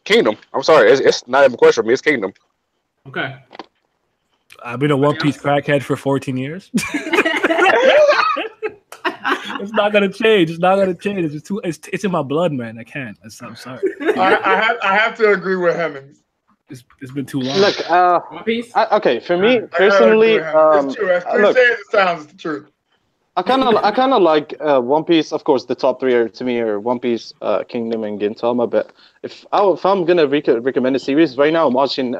Kingdom. I'm sorry, it's not even a question for me. It's Kingdom. Okay. I've been a One Piece crackhead for 14 years. It's not gonna change. It's not gonna change. It's in my blood, man. I can't. I'm sorry. I have to agree with Hemmings. It's been too long. Look, One Piece. Okay, for me personally, it's true. As Chris says, it sounds the truth. I kind of like One Piece. Of course, the top three are to me are One Piece, Kingdom, and Gintama. But if I'm gonna recommend a series right now, I'm watching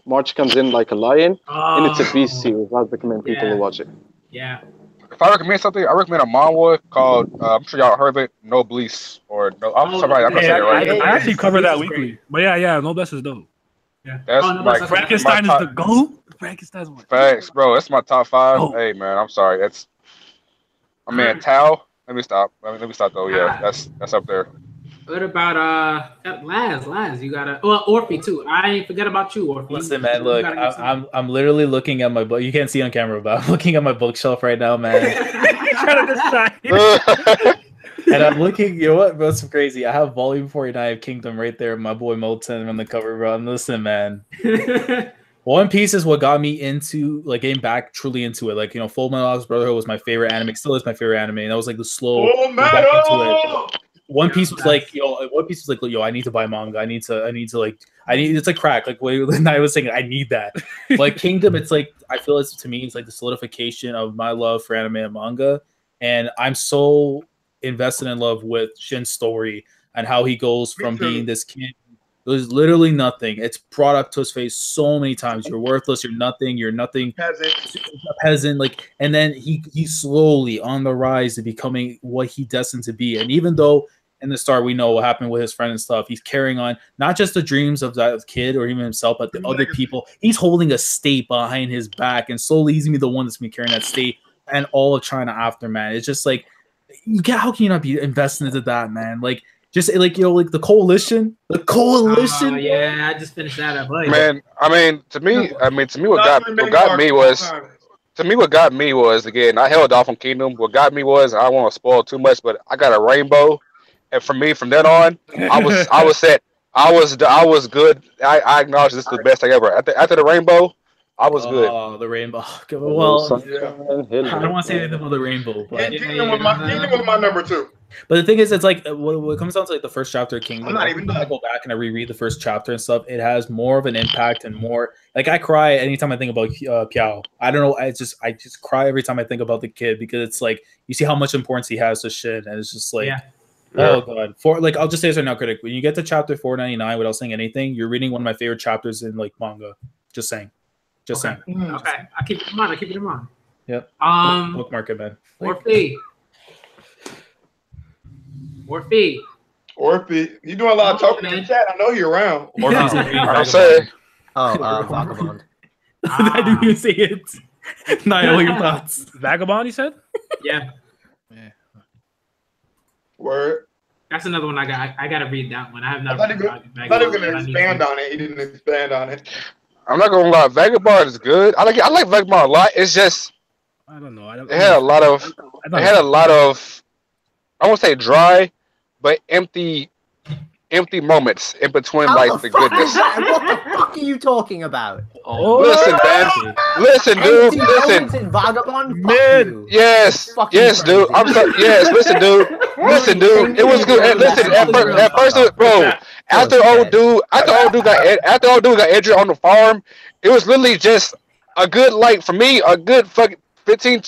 March Comes In Like a Lion, and it's a Beast series. I'd recommend people to watch it. Yeah. If I recommend something, I recommend a manga called I'm sure y'all heard of it, No Bliss or no. I'm sorry, I'm not saying it right. I actually cover that weekly, but yeah, No Bliss is dope. Yeah. That's like Frankenstein is the GOAT. Frankenstein's one. Facts, bro. That's my top 5. Oh. Hey, man, I'm sorry. That's my man Tao. Let me stop. Let me stop though. Yeah, that's up there. What about Laz? You gotta Orphe too. I ain't forget about you, Orphe. Listen, man. Look, I'm literally looking at my book. You can't see on camera, but I'm looking at my bookshelf right now, man. Trying to decide. And I'm looking. You know what, bro? It's crazy. I have Volume 49 of Kingdom right there. My boy Molten on the cover, bro. And listen, man. One Piece is what got me into getting back truly into it. Like, Full Metal Alchemist Brotherhood was my favorite anime. Still is my favorite anime. And that was like the slow back into it. One Piece was like, I need to buy manga. I need it's like crack. Like what I was saying, I need that. Like Kingdom, it's like I feel it's to me, it's like the solidification of my love for anime and manga. And I'm so invested in love with Shin's story and how he goes from being this kid. There's literally nothing. It's brought up to his face so many times. You're worthless. You're nothing. Peasant. And then he's slowly on the rise to becoming what he destined to be. And even though in the start we know what happened with his friend and stuff, he's carrying on not just the dreams of that kid or even himself, but the other people. He's holding a state behind his back, and slowly he's gonna be the one that's gonna be carrying that state and all of China after, man. It's just like, how can you not be invested into that, man? Like, just the coalition. Yeah, I just finished that up. Man, to me, what got me was again, I held off on Kingdom. What got me was, I don't want to spoil too much, but I got a rainbow, and for me, from then on, I was set. I was good. I acknowledge this is the best thing ever. After the rainbow, I was good. Oh, the rainbow. Well, I don't want to say anything about the rainbow, but Kingdom was my number 2. But the thing is, it's like when it comes down to the first chapter of Kingdom, I go back and I reread the first chapter and stuff. It has more of an impact and more I cry anytime I think about Piao. I don't know. I just cry every time I think about the kid, because it's like you see how much importance he has to Shin, and it's just like, oh god. I'll just say this right now, critic. When you get to chapter 499 without saying anything, you're reading one of my favorite chapters in manga. Just saying. Okay. I keep it in mind. Yep. Bookmark it, man. Orphe, you doing a lot of talking in the chat. I know you're around. I'm saying. Vagabond. I didn't even say it. Niall, your thoughts? Vagabond, you said? Yeah. Word. That's another one I got to read that one. I have not. I thought he was going to expand on it. He didn't expand on it. I'm not gonna lie, Vagabond is good. I like Vagabond a lot. It's just I don't know. It had a lot of I won't say dry, but empty moments in between the goodness. What the fuck are you talking about? Listen, man. Listen, dude. Listen. In Vagabond? Man. Yes, dude. I'm sorry. Yes, listen, dude. Listen, dude. It was good. Listen, at first, bro. After old dude got injured on the farm, it was literally just a good, for me, a good fucking 15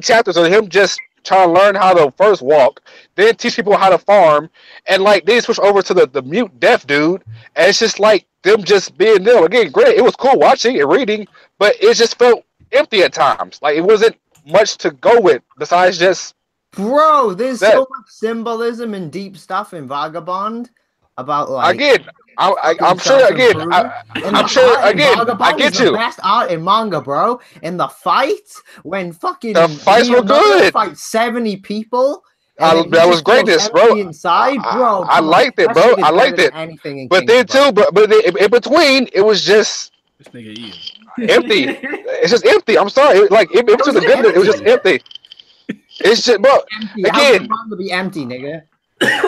chapters of him just trying to learn how to first walk, then teach people how to farm, and they switch over to the mute deaf dude, and it's just them just being them. Again, great. It was cool watching and reading, but it just felt empty at times. It wasn't much to go with besides just Bro, there's so much symbolism and deep stuff in Vagabond about like. Again, I'm sure. Again, I'm sure. Again, I get you. The best art in manga, bro. And the fights when fucking the fights were good. Fight 70 people. That was greatness, bro. Inside, bro. I liked it, bro. I liked it. But then too, but in between, it was just empty. It's just empty. I'm sorry. Like it was a good. It was just empty. It's just, bro. Empty. Again, how to be empty, nigga.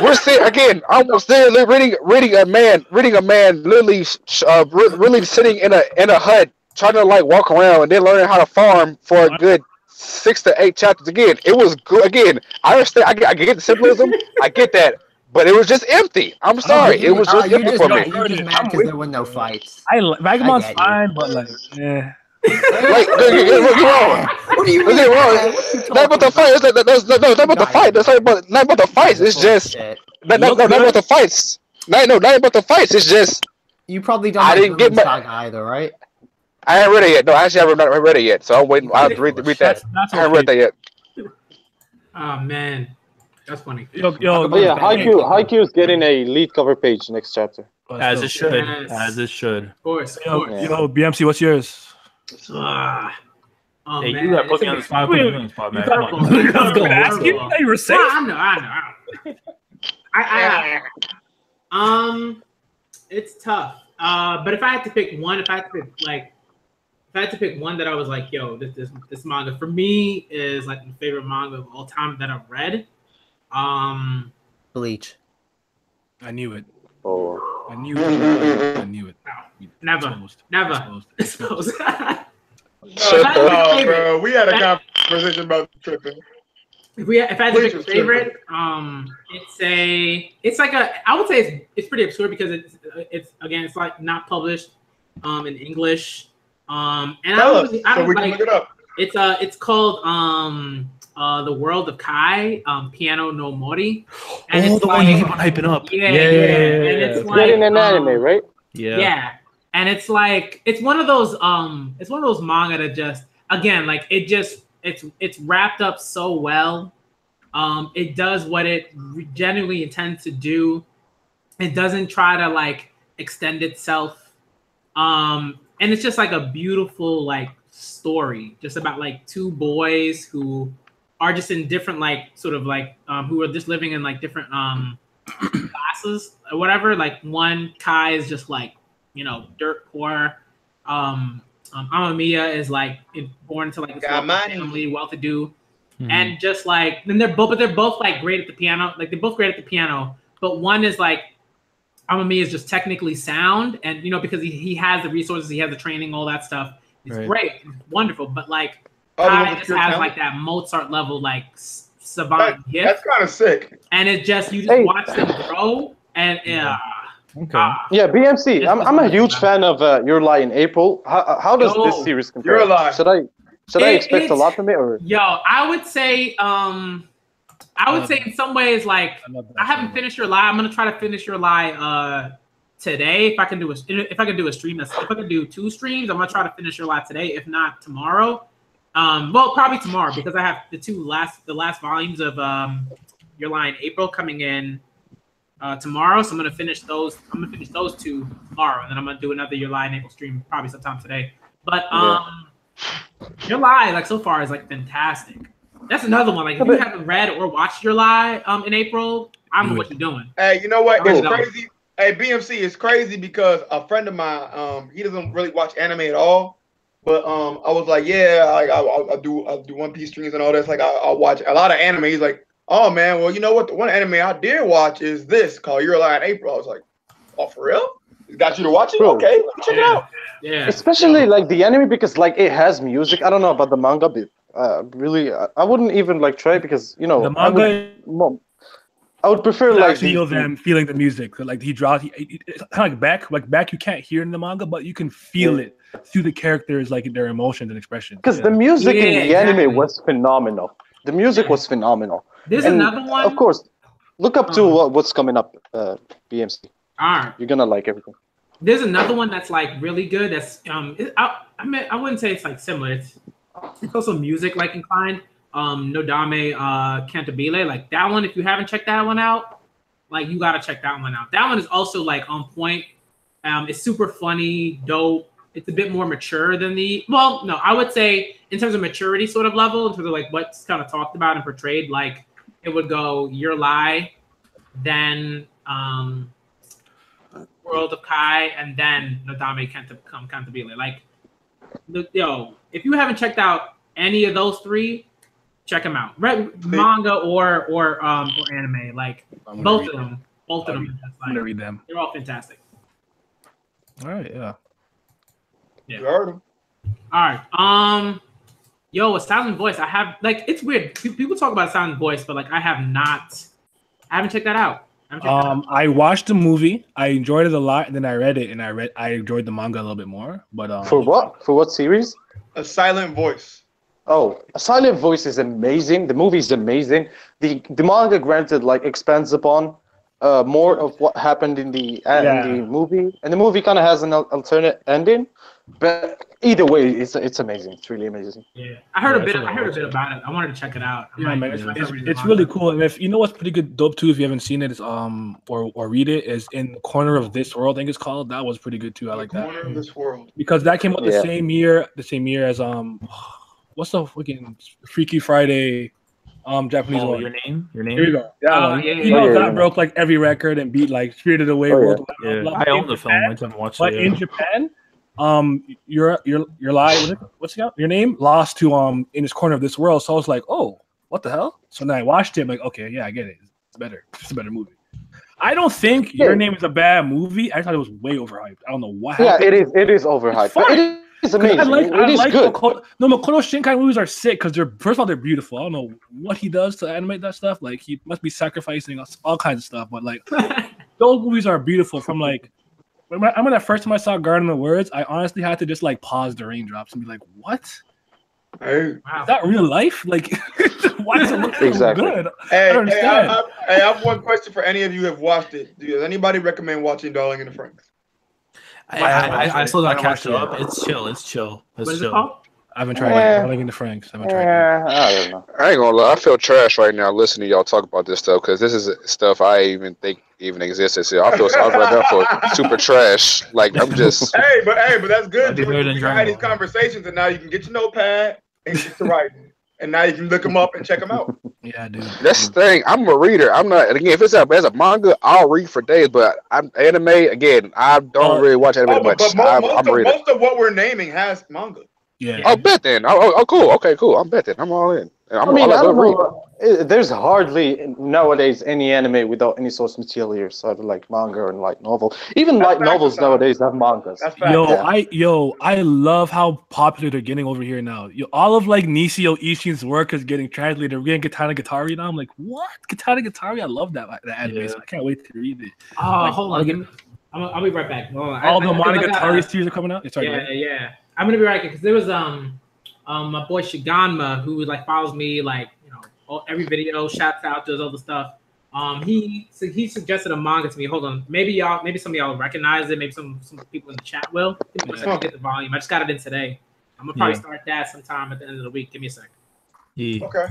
We're sitting again. I'm there reading a man, literally, really sitting in a hut, trying to like walk around and then learning how to farm for a good 6 to 8 chapters. Again, it was good. Again, I understand. I get the symbolism. I get that. But it was just empty. I'm sorry. It was just empty for me. You're just mad because there were no fights. Vagabond's fine, but like, yeah. Like, what's wrong? What do you mean? Not about the fight. Not about the fight. That's not about the fights. It's just not about the fights. Not about the fights. It's just you probably don't. I didn't get my Saga either, right? I haven't read it yet. No, actually, I haven't read it yet. So I'm waiting. I'll read that. I haven't read that yet. Oh man, that's funny. But yeah, Haikyuu is getting a lead cover page next chapter. As it should. As it should. Of course. Yo, BMC, what's yours? Oh, hey, man. you got put me on the spot. Put me on the spot, man. I was going to ask you. You were safe. I know. It's tough. But if I had to pick one, if I had to pick one that I was like, yo, this manga for me is like my favorite manga of all time that I've read. Bleach. I knew it. Oh, I knew it. Never. Exposed. Bro, we had a conversation about tripping. If I had to pick a favorite, it's pretty absurd because it's again, it's like not published in English. And I was like, look it up. It's called The World of Kai, Piano no Mori. And it's the one you keep on hyping up. Yeah. And it's like getting an anime, right? Yeah. And it's like it's one of those manga that just again like it's wrapped up so well. It does what it genuinely intends to do. It doesn't try to like extend itself. And it's just like a beautiful like story just about like two boys who are just in different like sort of like who are just living in like different classes or whatever. Like one Kai is just like, you know, dirt poor. Amamiya is like born into like this family, well-to-do, and just like then they're both like great at the piano. Like they're both great at the piano, but one is like Amamiya is just technically sound, and you know because he has the resources, he has the training, all that stuff. It's great, it's wonderful, but like Kai just has like that Mozart level like savant gift. That's kind of sick. And it just you just watch them grow, and Okay. Yeah, BMC. I'm a huge fan of Your Lie in April. How does this series compare? Your Lie. Should I expect a lot from it, or? Yo, I would say in some ways like I haven't finished Your Lie. I'm gonna try to finish Your Lie today if I can do a stream. If I can do 2 streams, I'm gonna try to finish Your Lie today. If not tomorrow, well probably tomorrow because I have the last volumes of Your Lie in April coming in. Tomorrow, so I'm gonna finish those. I'm gonna finish those 2 tomorrow, and then I'm gonna do another Your Lie in April stream probably sometime today. But Your Lie, like so far, is like fantastic. That's another one. Like if you haven't read or watched Your Lie in April, I don't know what you're doing. Hey, you know what? It's crazy. Hey, BMC, it's crazy because a friend of mine, he doesn't really watch anime at all. But I was like, yeah, I'll do One Piece streams and all this. Like I'll watch a lot of anime. He's like, oh man, well you know what? The one anime I did watch is this called Your Lie in April. I was like, oh for real? It got you to watch it? Bro. Okay, let me check it out. Yeah. Especially like the anime because like it has music. I don't know about the manga, but really, I wouldn't even like try it because you know the manga. I would prefer like feeling the music. Like he draws, it's kind of like back. You can't hear in the manga, but you can feel it through the characters, like their emotions and expressions. Because the music in the anime was phenomenal. The music was phenomenal. There's another one. Of course, look up to what's coming up, BMC. All right. You're gonna like everything. There's another one that's like really good. That's I wouldn't say it's like similar. It's also music like inclined. Nodame Cantabile. Like that one, if you haven't checked that one out, like you gotta check that one out. That one is also like on point. It's super funny, dope. It's a bit more mature than I would say in terms of maturity sort of level, in terms of like what's kind of talked about and portrayed, like it would go Your Lie, then World of Kai, and then Nodame Cantabile. Like, if you haven't checked out any of those three, check them out. Manga or anime, like both of them. I'm gonna read them. They're all fantastic. All right, yeah. You heard him. All right. A Silent Voice. I have it's weird. People talk about Silent Voice, but like I haven't checked that out. I watched the movie. I enjoyed it a lot, and then I read it, and I enjoyed the manga a little bit more. But for what series? A Silent Voice. Oh, A Silent Voice is amazing. The movie is amazing. The manga, granted, like expands upon more of what happened in the movie, and the movie kind of has an alternate ending. But either way, it's amazing. It's really amazing. Yeah, I heard a bit about it. I wanted to check it out. It's really cool. And if you know what's pretty good, dope too, if you haven't seen it, is or read it, is In the Corner of This World. I think it's called. That was pretty good too. I like that. Corner of This World. Because that came out the same year as what's the fucking Freaky Friday Japanese one? Your name. Here you go. That broke like every record and beat like Spirited Away. I own the film. I haven't watched it. But in Japan, your lie, what's your name? Lost to In This Corner of This World. So I was like, oh, what the hell? So then I watched it. I'm like, okay, yeah, I get it. It's better. It's a better movie. I don't think Your Name is a bad movie. I thought it was way overhyped. I don't know what happened. Yeah, it is overhyped. But it's amazing. It is good. Makoto Shinkai movies are sick because first of all they're beautiful. I don't know what he does to animate that stuff. Like he must be sacrificing all kinds of stuff. But like those movies are beautiful. From like I remember that first time I saw Garden of Words, I honestly had to just like pause the raindrops and be like, "What? Hey, is that real life? Like, why does it look so good?" Hey, I don't understand. I have one question for any of you who have watched it. Does anybody recommend watching Darling in the Franxx? I still got catch up. It's chill. What is it called? I haven't tried it. Darling in the Franxx. I haven't tried it. I don't know. I ain't gonna lie. I feel trash right now listening to y'all talk about this stuff because this is stuff I even think even existed. So I feel right now for super trash. Like I'm just. Hey, but that's good. You can have these conversations, and now you can get your notepad and get to writing, and now you can look them up and check them out. Yeah, dude. That's the thing. I'm a reader. I'm not. Again, if it's as a manga, I'll read for days. But I'm anime. Again, I don't really watch anime much. I'm a reader. Most of what we're naming has manga. Yeah. I'll bet then. Oh, cool. Okay, cool. I'm bet then. I'm all in. I don't know. There's hardly nowadays any anime without any source material, so like manga and light novel. Even light novels nowadays have mangas. I love how popular they're getting over here now. All of like Nisio Ishin's work is getting translated. We're getting Katana Gatari now. I'm like, what? Katana Gatari? I love that anime. So I can't wait to read it. Hold on. I'll be right back. All the Monogatari series are coming out. Yeah. I'm gonna be right because there was my boy Shiganma who like follows me like every video, shouts out, does all the stuff. He suggested a manga to me. Hold on, maybe some of y'all recognize it. Maybe some people in the chat will. Give me a second to get the volume. I just got it in today. I'm gonna probably start that sometime at the end of the week. Give me a second. Yeah. Okay.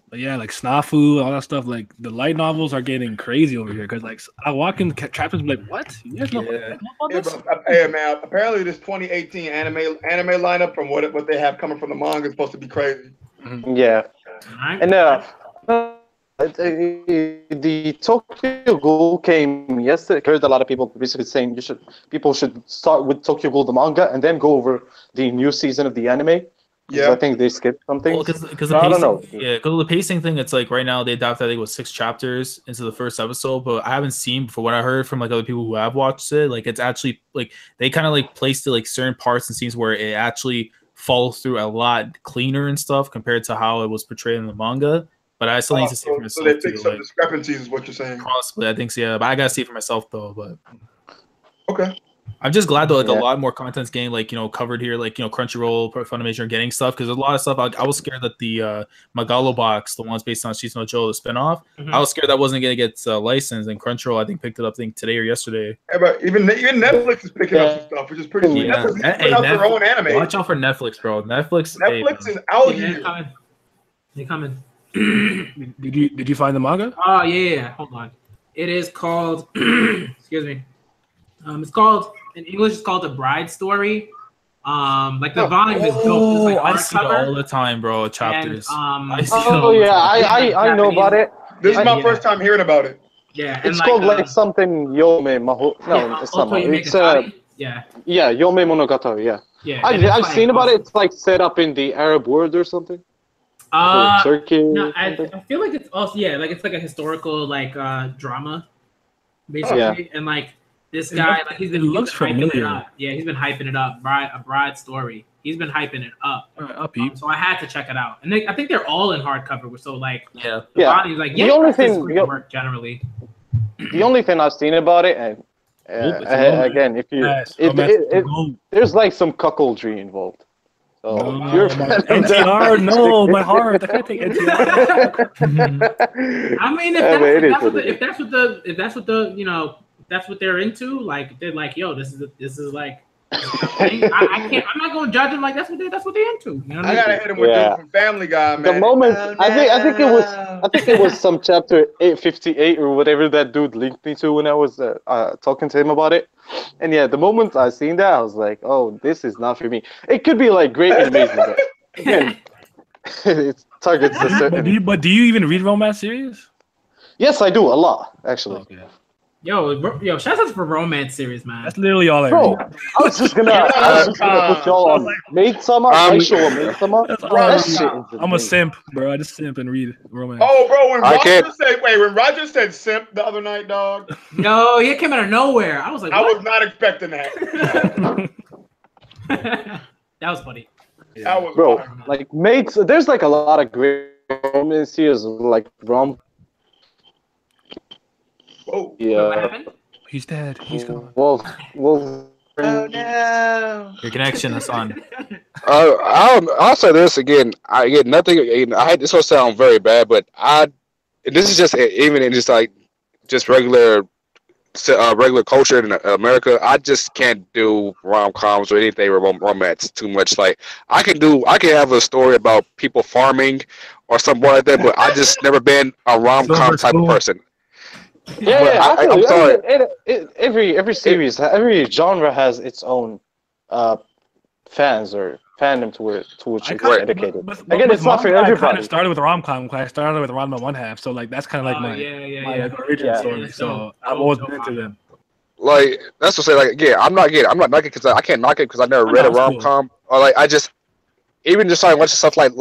But yeah, like Snafu, all that stuff. Like the light novels are getting crazy over here because like I walk in chapters and be like, what? You guys know about this? Hey man, apparently this 2018 anime lineup from what they have coming from the manga is supposed to be crazy. Mm-hmm. Yeah. Right. And the Tokyo Ghoul came yesterday. I heard a lot of people basically saying people should start with Tokyo Ghoul the manga and then go over the new season of the anime. Yeah, I think they skipped something. Well, because I don't know. Yeah, because of the pacing thing, it's like right now they adapted I think it was 6 chapters into the first episode, but I haven't seen before. What I heard from like other people who have watched it, like it's actually like they kind of like placed it like certain parts and scenes where it actually follows through a lot cleaner and stuff compared to how it was portrayed in the manga. But I still need to see for myself. So they fixed some discrepancies, is what you're saying? Possibly, I think so. Yeah, but I gotta see it for myself though. But okay. I'm just glad though, like a lot more content's getting like covered here, like Crunchyroll, Funimation are getting stuff because a lot of stuff. I was scared that the Megalobox, the ones based on Shitsu no Joe, the spinoff, I was scared that wasn't gonna get licensed, and Crunchyroll I think picked it up today or yesterday. Yeah, but even Netflix is picking up some stuff, which is pretty sweet. Yeah. Netflix out their own anime. Watch out for Netflix, bro. Netflix is out here. They coming. Did you find the manga? Oh yeah. Hold on. It is called. Excuse me. It's called in English. It's called The Bride Story. Like the volume is dope. It's like I see it hardcover. all the time, bro. Chapters. I know about it. This is my first time hearing about it. Yeah, it's called like something Yome Maho. No, it's not. It's yeah, Yome Monogatari. Yeah. I've seen about it. It's like set up in the Arab world or something. Turkey. No, I feel like it's also like it's like a historical like drama, basically, and like this guy like he's been hyping it up. Yeah, he's been hyping it up. A Bride Story. He's been hyping it up. So I had to check it out, and I think they're all in hardcover. So like the body's like the only thing work generally. The only thing I've seen about it, and again, if you there's like some cuckoldry involved. So you're NTR, no, my heart. I can't take NTR. I mean, if that's what they're into, like they're like, yo, this is like. I can't. I'm not going to judge them like that's what they're into. You know what I gotta hit him with dude from Family Guy, man. The moment I think it was some chapter 858 or whatever that dude linked me to when I was talking to him about it. And yeah, the moment I seen that, I was like, oh, this is not for me. It could be like great and amazing, but again, it targets a certain. But do you even read romance series? Yes, I do a lot actually. Okay. Yo, shout out for romance series, man. That's literally all I read. I was just gonna put y'all on Maid Summer. I show Maid Summer. I'm a simp, bro. I just simp and read romance. Oh, bro, when Roger said simp the other night, dog. No, he came out of nowhere. I was like, I was not expecting that. That was funny. That was bro, like Maid. There's like a lot of great romance series, like Whoa. Yeah. He's dead. He's gone. Well. Oh no. Your connection, Hassan. I'll say this again. I get nothing. This will sound very bad, but this is just even in just like just regular culture in America. I just can't do rom-coms or anything romance too much. Like I can have a story about people farming or something like that, but I just never been a rom-com type of person. Yeah, I'm sorry. Every series, every genre has its own fans or fandom to which it's dedicated. Again, it's not for everybody. I kind of started with rom-com. I started with Ranma one half, so like that's kind of like my original story. So I've always been into them. Like that's what I say. Like I'm not knocking because I can't knock it because I never read a rom-com or like I just. Even just like watching stuff like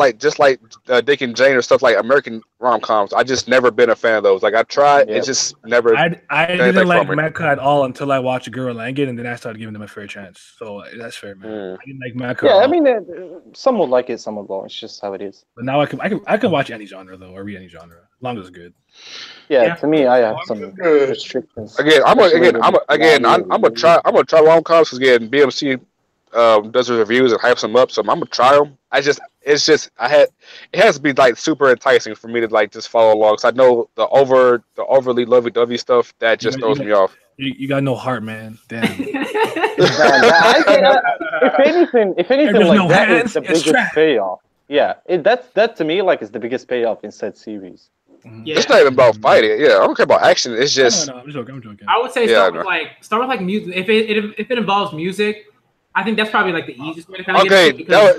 Dick and Jane or stuff like American rom-coms, I just never been a fan of those. Like I tried, it's just never. I didn't like Mecha at all until I watched Girl Language, and then I started giving them a fair chance. So that's fair, man. I didn't like Mecha. Yeah, I mean, some would like it, some would don't. It's just how it is. But now I can watch any genre though, or read any genre, as long as it's good. Yeah, to me, I have some restrictions. I'm gonna try rom-coms because again, BMC. Does the reviews and hypes them up, so I'm gonna try them. It has to be like super enticing for me to like just follow along. Cause I know the overly lovey-dovey stuff that just throws me off. You got no heart, man. Damn. If anything, like that is the biggest payoff. Yeah, that to me like is the biggest payoff in said series. Yeah. It's not even about fighting. Yeah, I don't care about action. It's just. No, I'm joking. I would say start with like music. If it involves music. I think that's probably like the easiest way to kind of get into it. That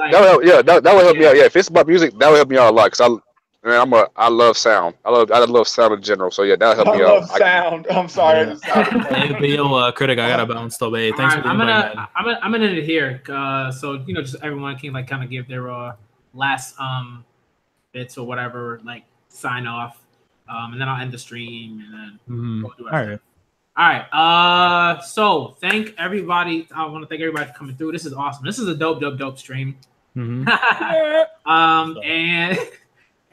would help me out. Yeah, if it's about music, that would help me out a lot. Cause I love sound. I love sound in general. So yeah, that'll help me out. I love sound. I'm sorry. Critic, I gotta bounce though, babe. Thanks for the invite, man. I'm gonna end it here. So just everyone can like kind of give their last bits or whatever, like sign off, and then I'll end the stream and then go do it. All right. So thank everybody. I want to thank everybody for coming through. This is awesome. This is a dope stream. Mm-hmm.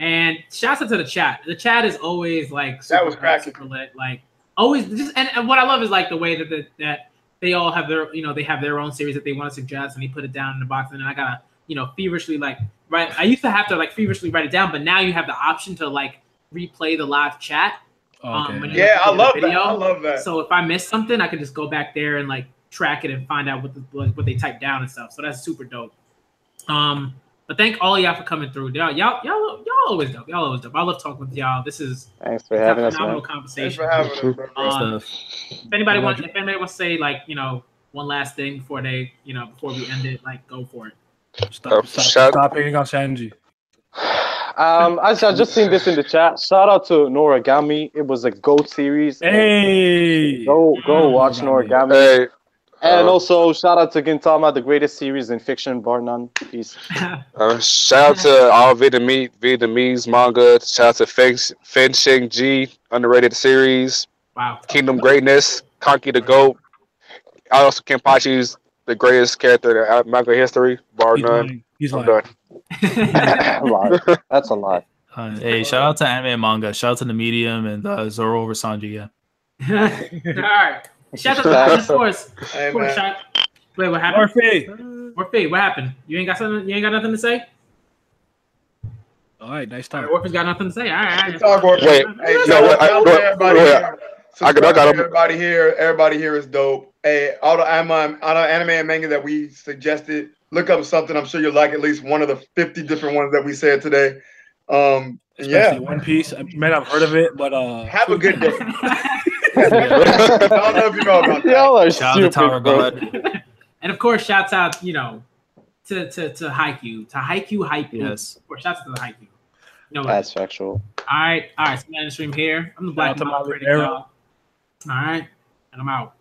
And shouts out to the chat. The chat is always like super lit. Like always just and what I love is like the way that they all have their they have their own series that they want to suggest and they put it down in the box and then I gotta feverishly like write. I used to have to like feverishly write it down, but now you have the option to like replay the live chat. Okay. I love that. I love that. So if I miss something, I can just go back there and like track it and find out what they typed down and stuff. So that's super dope. But thank all y'all for coming through. Y'all always dope. Y'all always dope. I love talking with y'all. This is thanks for having us, phenomenal man. conversation. Thanks for having us, if anybody wants to say like one last thing before before we end it, like go for it. Stop hating on Sanji. I just seen this in the chat. Shout out to Noragami. It was a GOAT series. Hey, go watch Noragami. Hey. And also shout out to Gintama, the greatest series in fiction, bar none. Peace. Shout out to all Vietnamese manga. Shout out to Fencing G, underrated series. Wow. Kingdom Greatness, Conky the Goat. Also, Kenpachi's the greatest character in manga history, bar none. He's I'm lying. done. That's a lot. Hey, shout out to anime and manga. Shout out to the Medium and Zoro over Sanji. Yeah. All right. Shout out to of course. Hey, Wait, what happened? Morphe, what happened? You ain't got nothing to say? All right, nice talk. Orpheus got nothing to say. All right. Talk, Orpheus. Wait, hey, everybody here. Everybody here is dope. Hey, all the anime and manga that we suggested, look up something. I'm sure you'll like at least one of the 50 different ones that we said today. Especially One Piece. I may not have heard of it, but have a good day. I don't know if you know about that. Y'all are shout stupid, out to Tower bro. God. And of course, shouts out, to Haikyuu, Haikyuu. Yes. Of course, shouts out to the Haikyuu. That's factual. All right. So I'm the Black Manga Critic, y'all. All right, and I'm out.